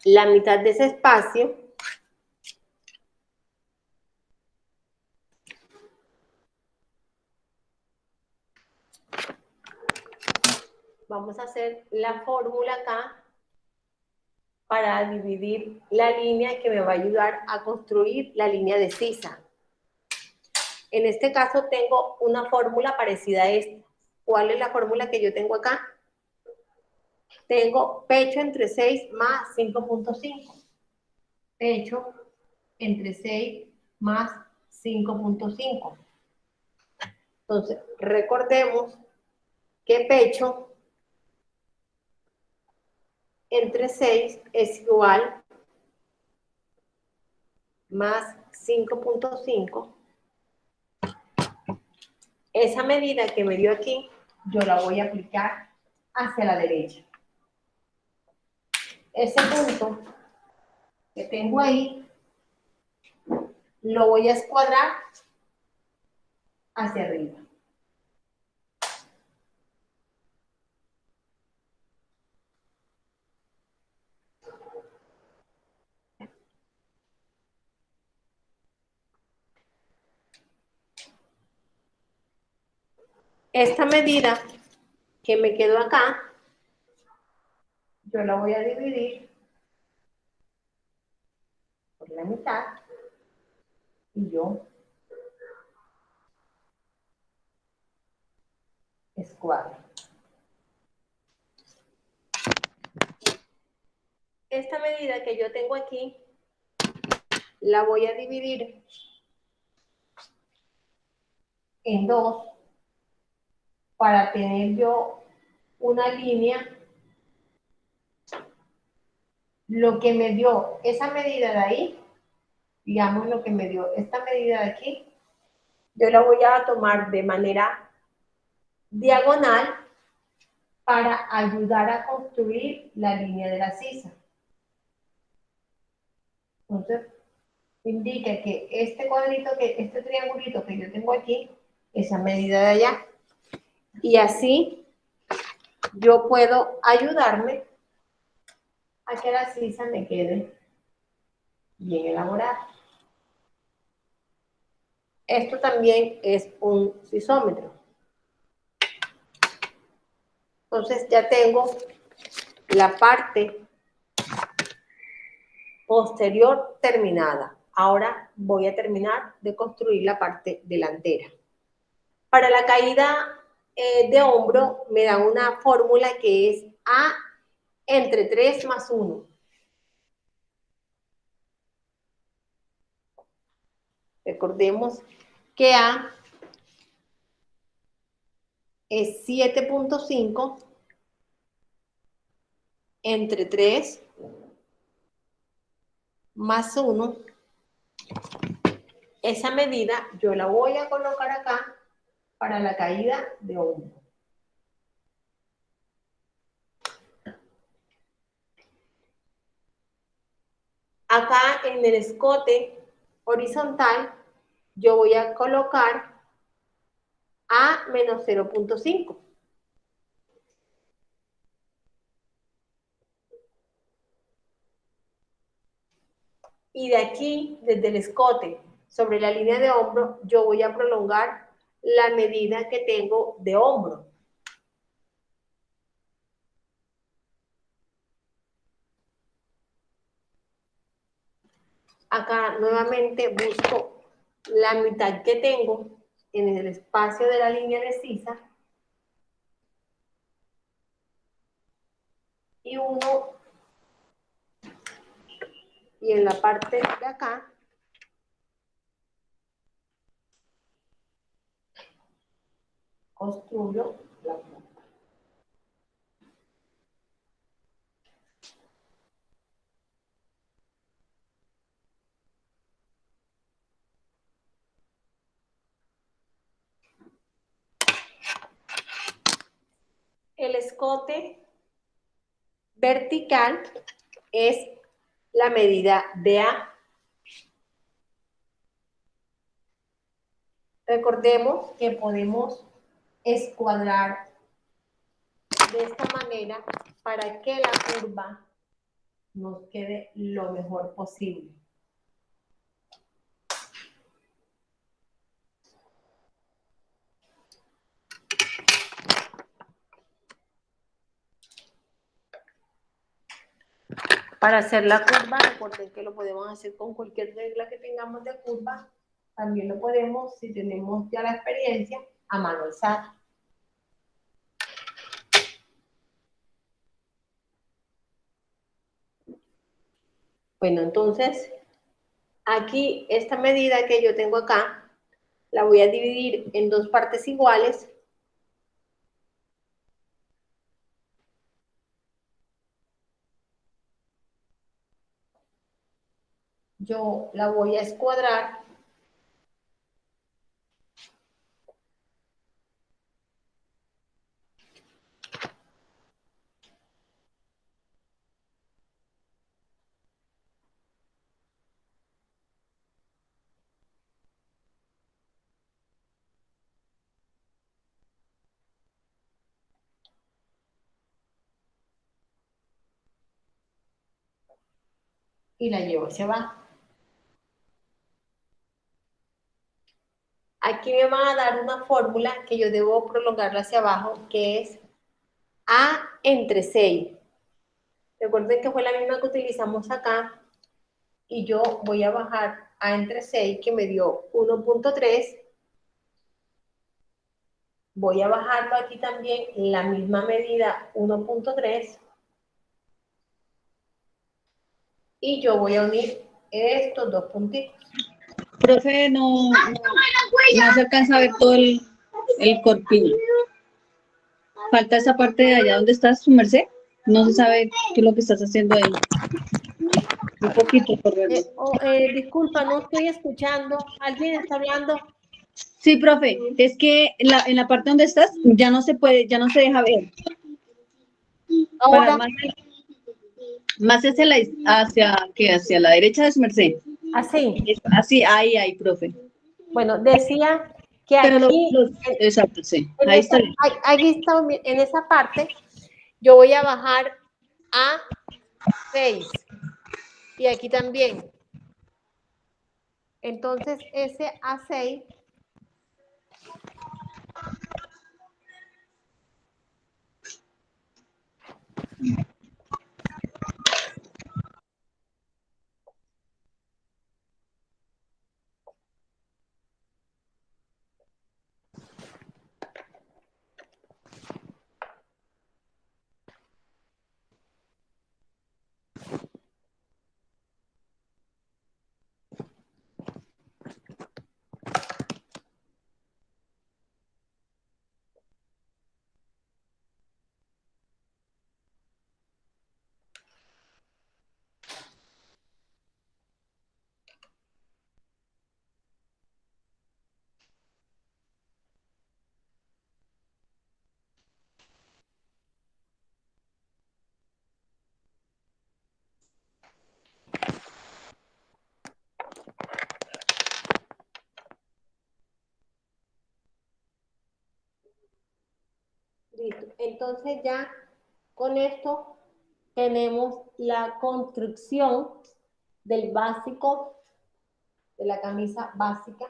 la mitad de ese espacio hacer la fórmula acá para dividir la línea que me va a ayudar a construir la línea de sisa. En este caso tengo una fórmula parecida a esta. ¿Cuál es la fórmula que yo tengo acá? Tengo pecho entre 6 más 5.5. Pecho entre 6 más 5.5. Entonces, recordemos que pecho entre 6 es igual más 5.5. Esa medida que me dio aquí, yo la voy a aplicar hacia la derecha. Ese punto que tengo ahí, lo voy a escuadrar hacia arriba. Esta medida que me quedó acá, yo la voy a dividir por la mitad y yo escuadro. Esta medida que yo tengo aquí, la voy a dividir en dos para tener yo una línea. Lo que me dio esa medida de ahí, digamos lo que me dio esta medida de aquí, yo la voy a tomar de manera diagonal para ayudar a construir la línea de la sisa. Entonces, indica que este cuadrito, este triangulito que yo tengo aquí, esa medida de allá. Y así yo puedo ayudarme a que la sisa me quede bien elaborada. Esto también es un sisómetro. Entonces ya tengo la parte posterior terminada. Ahora voy a terminar de construir la parte delantera. Para la caída de hombro me da una fórmula que es A entre 3 más 1. Recordemos que A es 7.5 entre 3 más 1. Esa medida yo la voy a colocar acá para la caída de hombro. Acá en el escote horizontal yo voy a colocar A menos 0.5. Y de aquí, desde el escote sobre la línea de hombro, yo voy a prolongar la medida que tengo de hombro. Acá nuevamente busco la mitad que tengo en el espacio de la línea de sisa y uno, y en la parte de acá construyo la punta. El escote vertical es la medida de A. Recordemos que podemos escuadrar de esta manera para que la curva nos quede lo mejor posible. Para hacer la curva, recuerden que lo podemos hacer con cualquier regla que tengamos de curva. También lo podemos, si tenemos ya la experiencia, a mano alzada. Bueno, entonces, aquí esta medida que yo tengo acá, la voy a dividir en dos partes iguales. Yo la voy a escuadrar. Y la llevo hacia abajo. Aquí me van a dar una fórmula que yo debo prolongarla hacia abajo, que es A entre 6. Recuerden que fue la misma que utilizamos acá. Y yo voy a bajar A entre 6, que me dio 1.3. Voy a bajarlo aquí también, la misma medida, 1.3. Y yo voy a unir estos dos puntitos. Profe, no se alcanza a ver todo el corpiño. Falta esa parte de allá donde estás, su merced. No se sabe qué es lo que estás haciendo ahí. Un poquito por verlo. Disculpa, no estoy escuchando. ¿Alguien está hablando? Sí, profe, es que en la parte donde estás ya no se puede, ya no se deja ver. Para Ahora, más hacia la derecha de su merced. así. Así, ahí, profe. Bueno, decía que Pero aquí, exacto, sí. en Ahí esa, está bien. aquí está, en esa parte, yo voy a bajar a 6. Y aquí también. Entonces, ese A6 Listo. Entonces ya con esto tenemos la construcción del básico, de la camisa básica.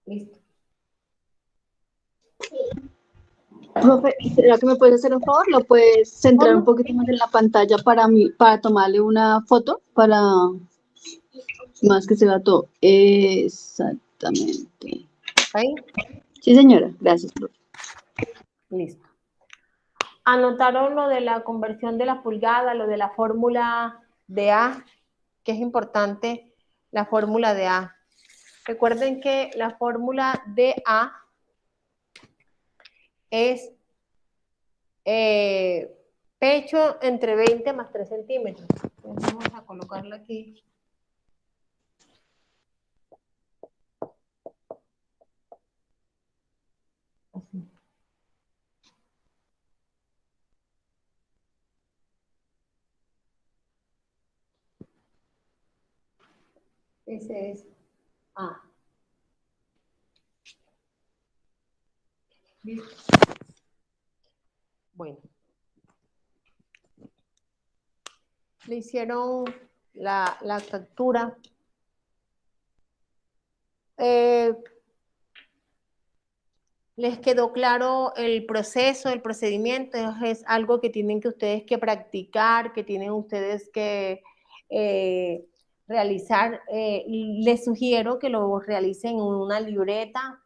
Listo. Profe, ¿será que me puedes hacer un favor? ¿Lo puedes centrar un ¿Cómo? poquito más en la pantalla para tomarle una foto? Para más que se vea todo. Exactamente. Ahí. Sí, señora. Gracias, profe. Listo. Anotaron lo de la conversión de la pulgada, lo de la fórmula de A, que es importante, la fórmula de A. Recuerden que la fórmula de A es pecho entre 20 más 3 centímetros. Entonces vamos a colocarlo aquí. Así. Ese es A. ¿Listo? Bueno. Le hicieron la captura. ¿Les quedó claro el proceso, el procedimiento? Es algo que tienen que ustedes que practicar, que tienen ustedes que realizar. Les sugiero que lo realicen en una libreta,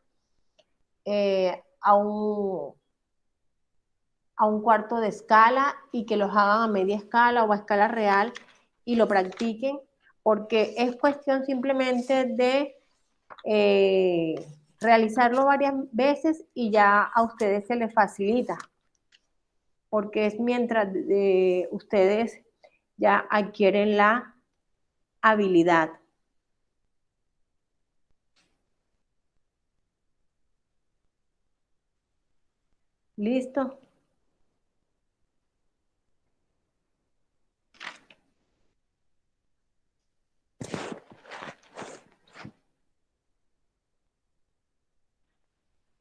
a un cuarto de escala, y que los hagan a media escala o a escala real y lo practiquen, porque es cuestión simplemente de realizarlo varias veces y ya a ustedes se les facilita, porque es mientras ustedes ya adquieren la habilidad. ¿Listo?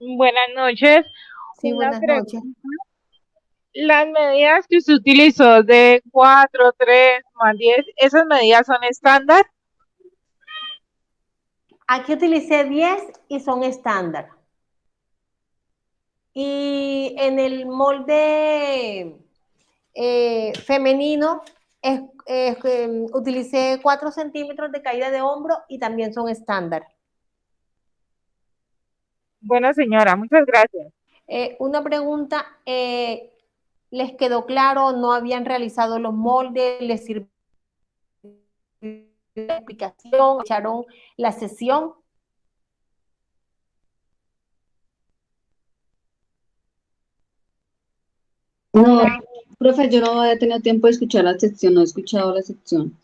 Buenas noches. Sí, Una buenas noches. pregunta. Las medidas que usted utilizó de 4, 3, más 10, ¿esas medidas son estándar? Aquí utilicé 10 y son estándar. Y en el molde femenino utilicé 4 centímetros de caída de hombro y también son estándar. Bueno, señora, muchas gracias. Una pregunta, ¿les quedó claro? ¿No habían realizado los moldes? ¿Les sirvió la explicación? ¿Echaron la sesión? No, Hola. profe, yo no había tenido tiempo de escuchar la sección, no he escuchado la sección.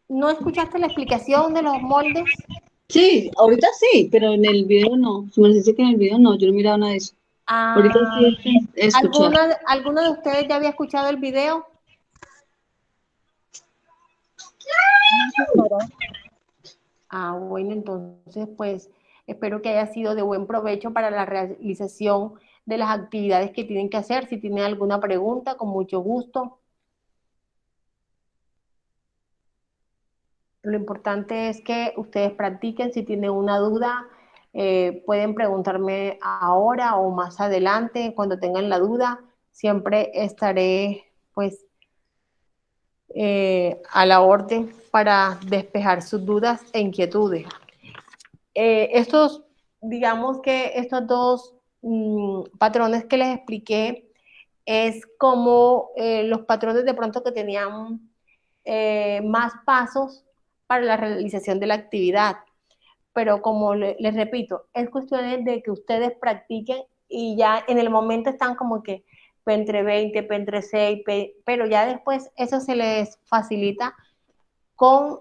¿No escuchaste la explicación de los moldes? Sí, ahorita sí, pero en el video no. Si me dice que en el video no, yo no he mirado nada de eso. Ahorita Ah, sí escuchar. ¿alguno de ustedes ya había escuchado el video? Ah, bueno, entonces pues espero que haya sido de buen provecho para la realización de las actividades que tienen que hacer. Si tienen alguna pregunta, con mucho gusto. Lo importante es que ustedes practiquen. Si tienen una duda, pueden preguntarme ahora o más adelante. Cuando tengan la duda, siempre estaré pues a la orden para despejar sus dudas e inquietudes. Digamos que estos dos patrones que les expliqué es como los patrones de pronto que tenían más pasos para la realización de la actividad. Pero como les repito, es cuestión de que ustedes practiquen y ya en el momento están como que P entre 20, P entre 6, pero ya después eso se les facilita con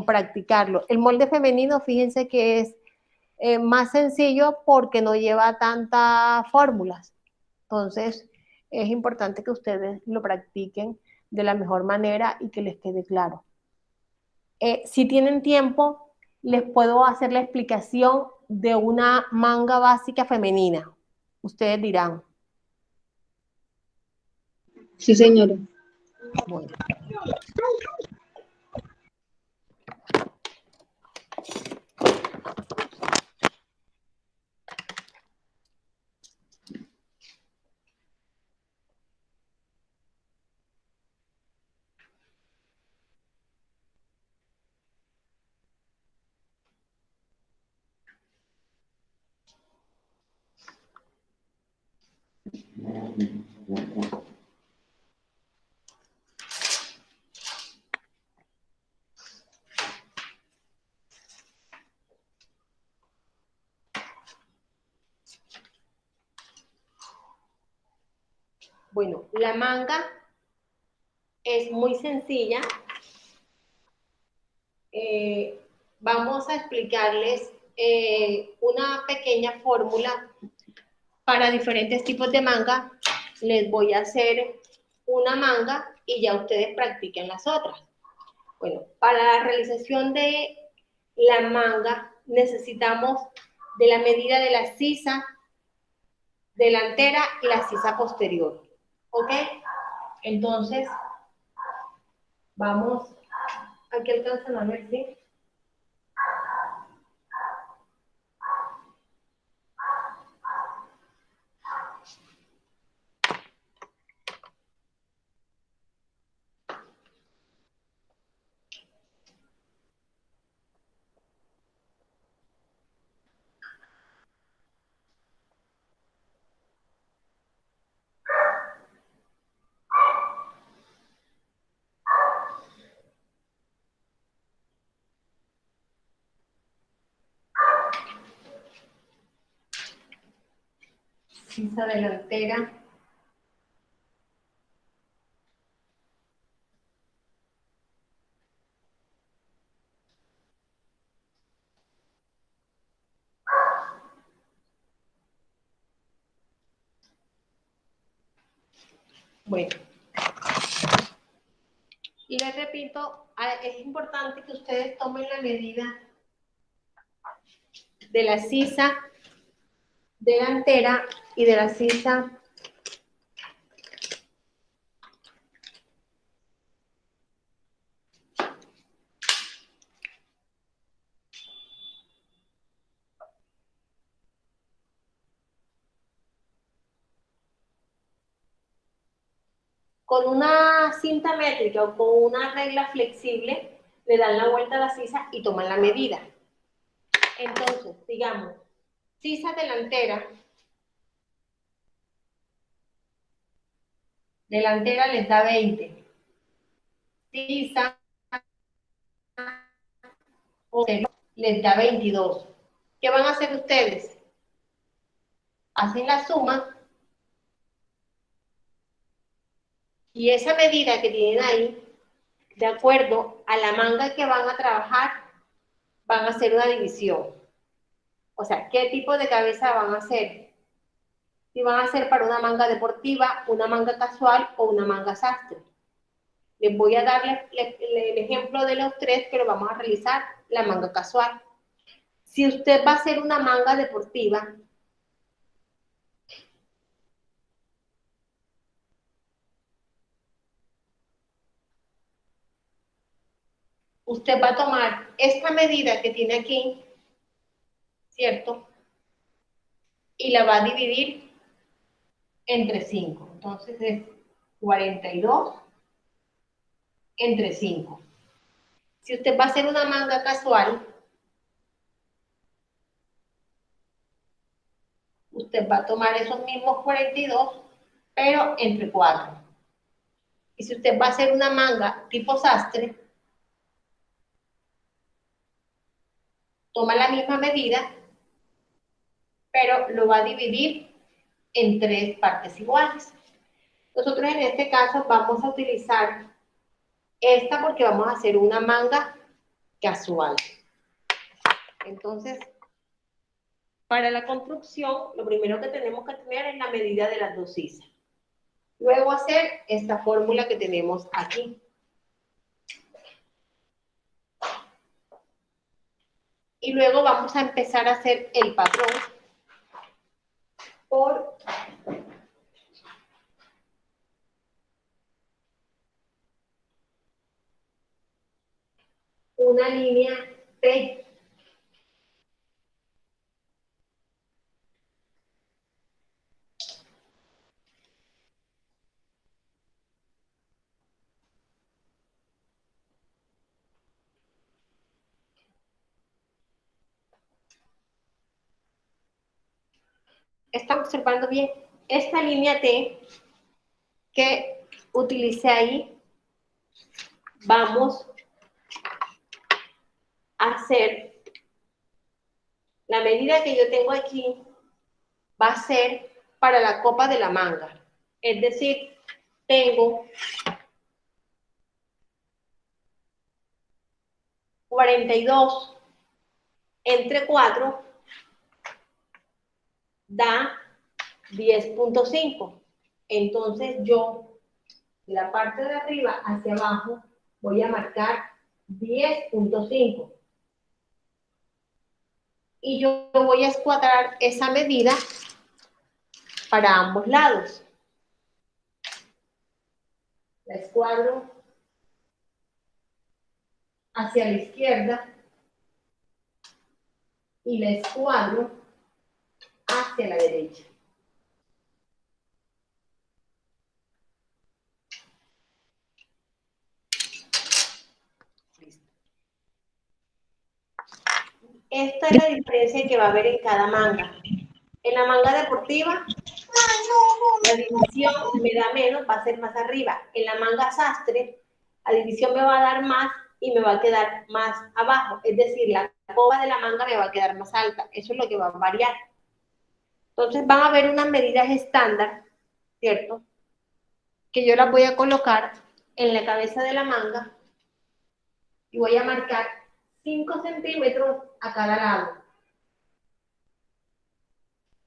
practicarlo. El molde femenino, fíjense que es más sencillo porque no lleva tantas fórmulas. Entonces, es importante que ustedes lo practiquen de la mejor manera y que les quede claro. Si tienen tiempo, les puedo hacer la explicación de una manga básica femenina. Ustedes dirán. Sí, señora. Bueno. Bueno, la manga es muy sencilla. Vamos a explicarles una pequeña fórmula para diferentes tipos de manga. Les voy a hacer una manga y ya ustedes practiquen las otras. Bueno, para la realización de la manga necesitamos de la medida de la sisa delantera y la sisa posterior. ¿Ok? Entonces, vamos Aquí alcanzan a ver, ¿sí? Sisa delantera. Bueno, les repito, es importante que ustedes tomen la medida de la sisa delantera y de la sisa con una cinta métrica o con una regla flexible, le dan la vuelta a la sisa y toman la medida. Entonces, digamos, sisa delantera les da 20. Sisa les da 22. ¿Qué van a hacer ustedes? Hacen la suma y esa medida que tienen ahí, de acuerdo a la manga que van a trabajar, van a hacer una división. O sea, ¿qué tipo de cabeza van a hacer? Si van a hacer para una manga deportiva, una manga casual o una manga sastre. Les voy a dar el ejemplo de los tres, pero vamos a realizar la manga casual. Si usted va a hacer una manga deportiva, usted va a tomar esta medida que tiene aquí, ¿cierto? Y la va a dividir entre 5. Entonces es 42 entre 5. Si usted va a hacer una manga casual, usted va a tomar esos mismos 42, pero entre 4. Y si usted va a hacer una manga tipo sastre, toma la misma medida, pero lo va a dividir en 3 partes iguales. Nosotros en este caso vamos a utilizar esta porque vamos a hacer una manga casual. Entonces, para la construcción, lo primero que tenemos que tener es la medida de las dos sisas. Luego hacer esta fórmula que tenemos aquí. Y luego vamos a empezar a hacer el patrón por una línea T. ¿Están observando bien? Esta línea T que utilicé ahí, vamos a hacer la medida que yo tengo aquí, va a ser para la copa de la manga. Es decir, tengo 42 entre 4 da 10.5. Entonces yo, de la parte de arriba hacia abajo, voy a marcar 10.5. Y yo voy a escuadrar esa medida para ambos lados. La escuadro hacia la izquierda y la escuadro hacia la derecha. Listo. Esta es la diferencia que va a haber en cada manga. En la manga deportiva, la división me da menos, va a ser más arriba. En la manga sastre, la división me va a dar más y me va a quedar más abajo. Es decir, la copa de la manga me va a quedar más alta. Eso es lo que va a variar. Entonces van a haber unas medidas estándar, ¿cierto? Que yo las voy a colocar en la cabeza de la manga y voy a marcar 5 centímetros a cada lado.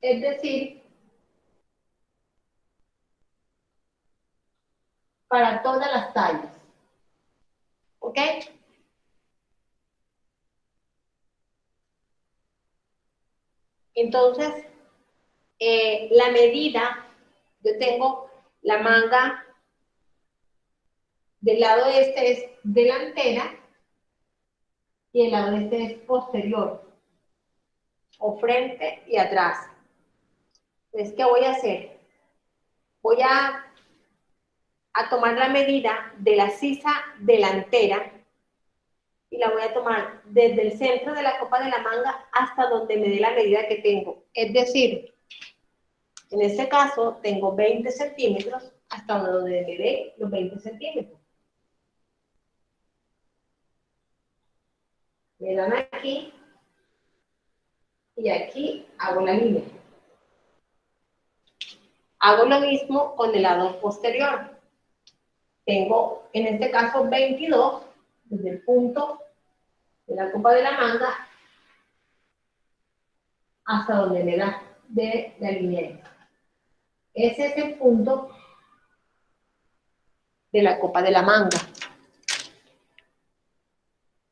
Es decir, para todas las tallas. ¿Ok? Entonces, la medida, yo tengo la manga del lado este es delantera y el lado este es posterior, o frente y atrás. Entonces, ¿qué voy a hacer? Voy a tomar la medida de la sisa delantera y la voy a tomar desde el centro de la copa de la manga hasta donde me dé la medida que tengo. Es decir, en este caso tengo 20 centímetros hasta donde me dé los 20 centímetros. Me dan aquí y aquí hago la línea. Hago lo mismo con el lado posterior. Tengo, en este caso, 22 desde el punto de la copa de la manga hasta donde me da de la línea. Ese es el punto de la copa de la manga.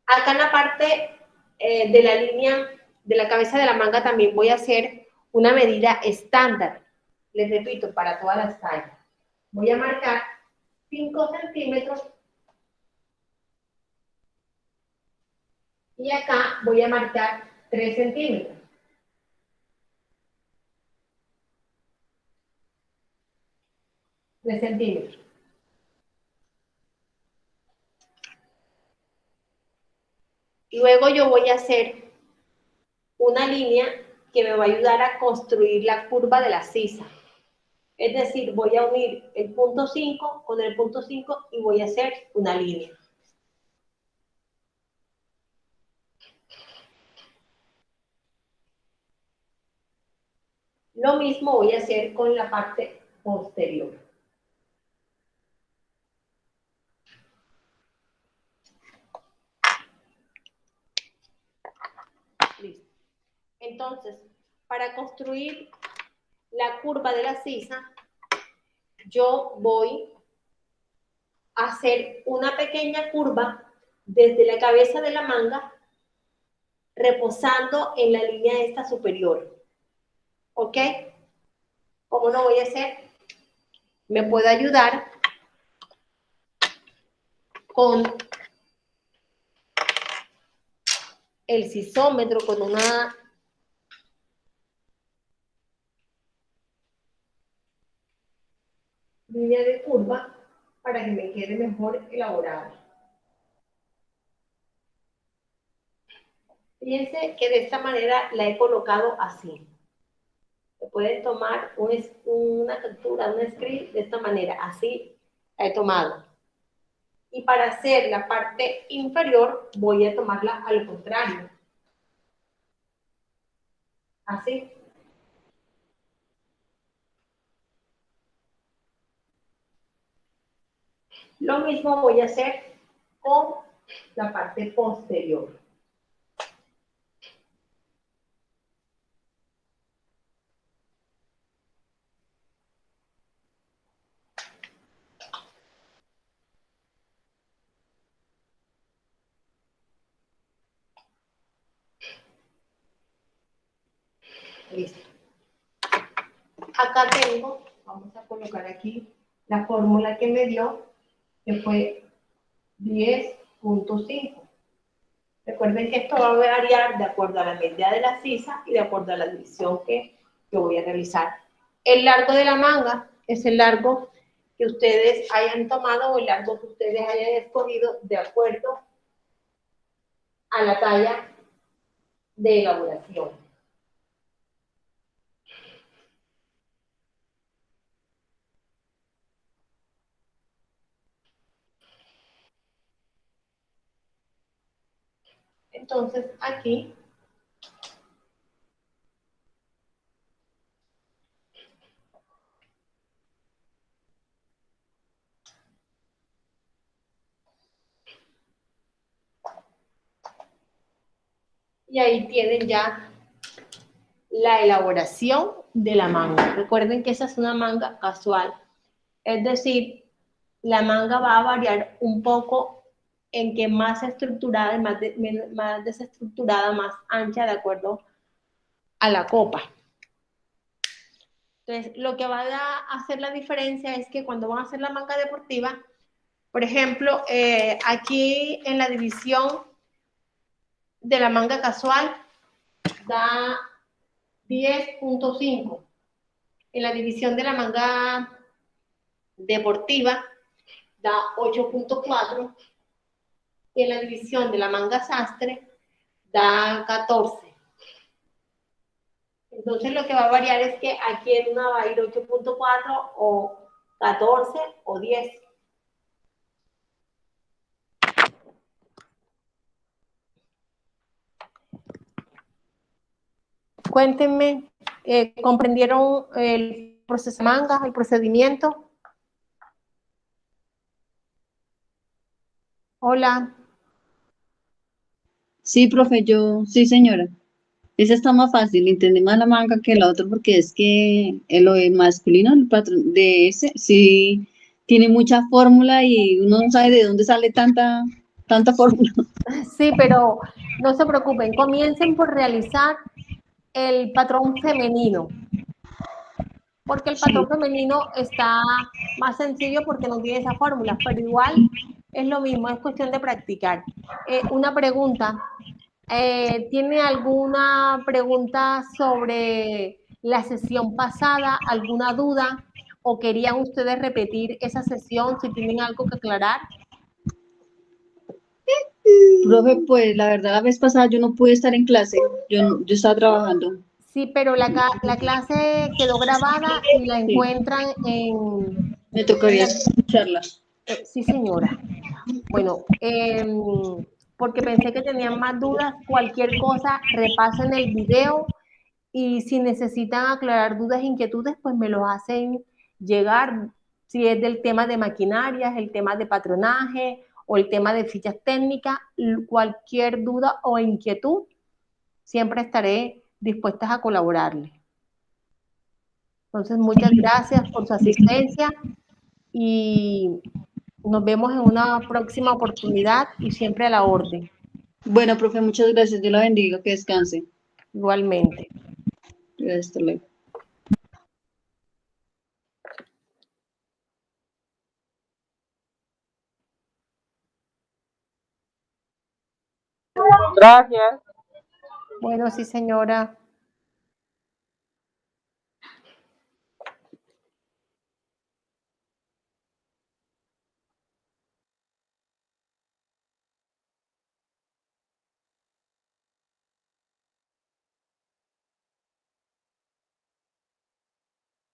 Acá en la parte de la línea de la cabeza de la manga también voy a hacer una medida estándar. Les repito, para todas las tallas. Voy a marcar 5 centímetros y acá voy a marcar 3 centímetros. Luego yo voy a hacer una línea que me va a ayudar a construir la curva de la sisa. Es decir, voy a unir el punto 5 con el punto 5 y voy a hacer una línea. Lo mismo voy a hacer con la parte posterior. Listo. Entonces, para construir la curva de la sisa, yo voy a hacer una pequeña curva desde la cabeza de la manga, reposando en la línea esta superior. ¿Ok? ¿Cómo lo voy a hacer? Me puede ayudar con el sisómetro, con una línea de curva para que me quede mejor elaborado. Fíjense que de esta manera la he colocado así. Se puede tomar una captura, un screen de esta manera, así la he tomado. Y para hacer la parte inferior voy a tomarla al contrario. Así. Lo mismo voy a hacer con la parte posterior. Listo. Acá tengo, vamos a colocar aquí la fórmula que me dio, que fue 10.5. Recuerden que esto va a variar de acuerdo a la medida de la sisa y de acuerdo a la división que yo voy a realizar. El largo de la manga es el largo que ustedes hayan tomado o el largo que ustedes hayan escogido de acuerdo a la talla de elaboración. Entonces, aquí y ahí tienen ya la elaboración de la manga. Recuerden que esa es una manga casual, es decir, la manga va a variar un poco en que más estructurada y más desestructurada, más ancha de acuerdo a la copa. Entonces, lo que va a hacer la diferencia es que cuando van a hacer la manga deportiva, por ejemplo, aquí en la división de la manga casual da 10.5. En la división de la manga deportiva da 8.4. Y en la división de la manga sastre da 14. Entonces lo que va a variar es que aquí en una va a ir 8.4 o 14 o 10. Cuéntenme, ¿comprendieron el proceso de mangas, el procedimiento? Hola. Sí, profe, sí, señora. Esa está más fácil, entendí más la manga que la otra porque es que lo de masculino, el patrón de ese, sí tiene mucha fórmula y uno no sabe de dónde sale tanta fórmula. Sí, pero no se preocupen, comiencen por realizar el patrón femenino, porque el Sí. patrón femenino está más sencillo porque no tiene esa fórmula, pero igual es lo mismo, es cuestión de practicar. Una pregunta, ¿tiene alguna pregunta sobre la sesión pasada, alguna duda o querían ustedes repetir esa sesión si tienen algo que aclarar? Profe, pues la verdad la vez pasada yo no pude estar en clase, yo estaba trabajando. Sí, pero la clase quedó grabada y la Sí, encuentran me en tocaría la... escucharla. Sí, señora. Bueno, porque pensé que tenían más dudas, cualquier cosa, repasen el video y si necesitan aclarar dudas e inquietudes, pues me lo hacen llegar. Si es del tema de maquinarias, el tema de patronaje o el tema de fichas técnicas, cualquier duda o inquietud, siempre estaré dispuesta a colaborarle. Entonces, muchas gracias por su asistencia y nos vemos en una próxima oportunidad y siempre a la orden, Bueno, profe, muchas gracias, Dios la bendiga, que descanse. igualmente. Hasta luego. Gracias. Bueno, sí, señora.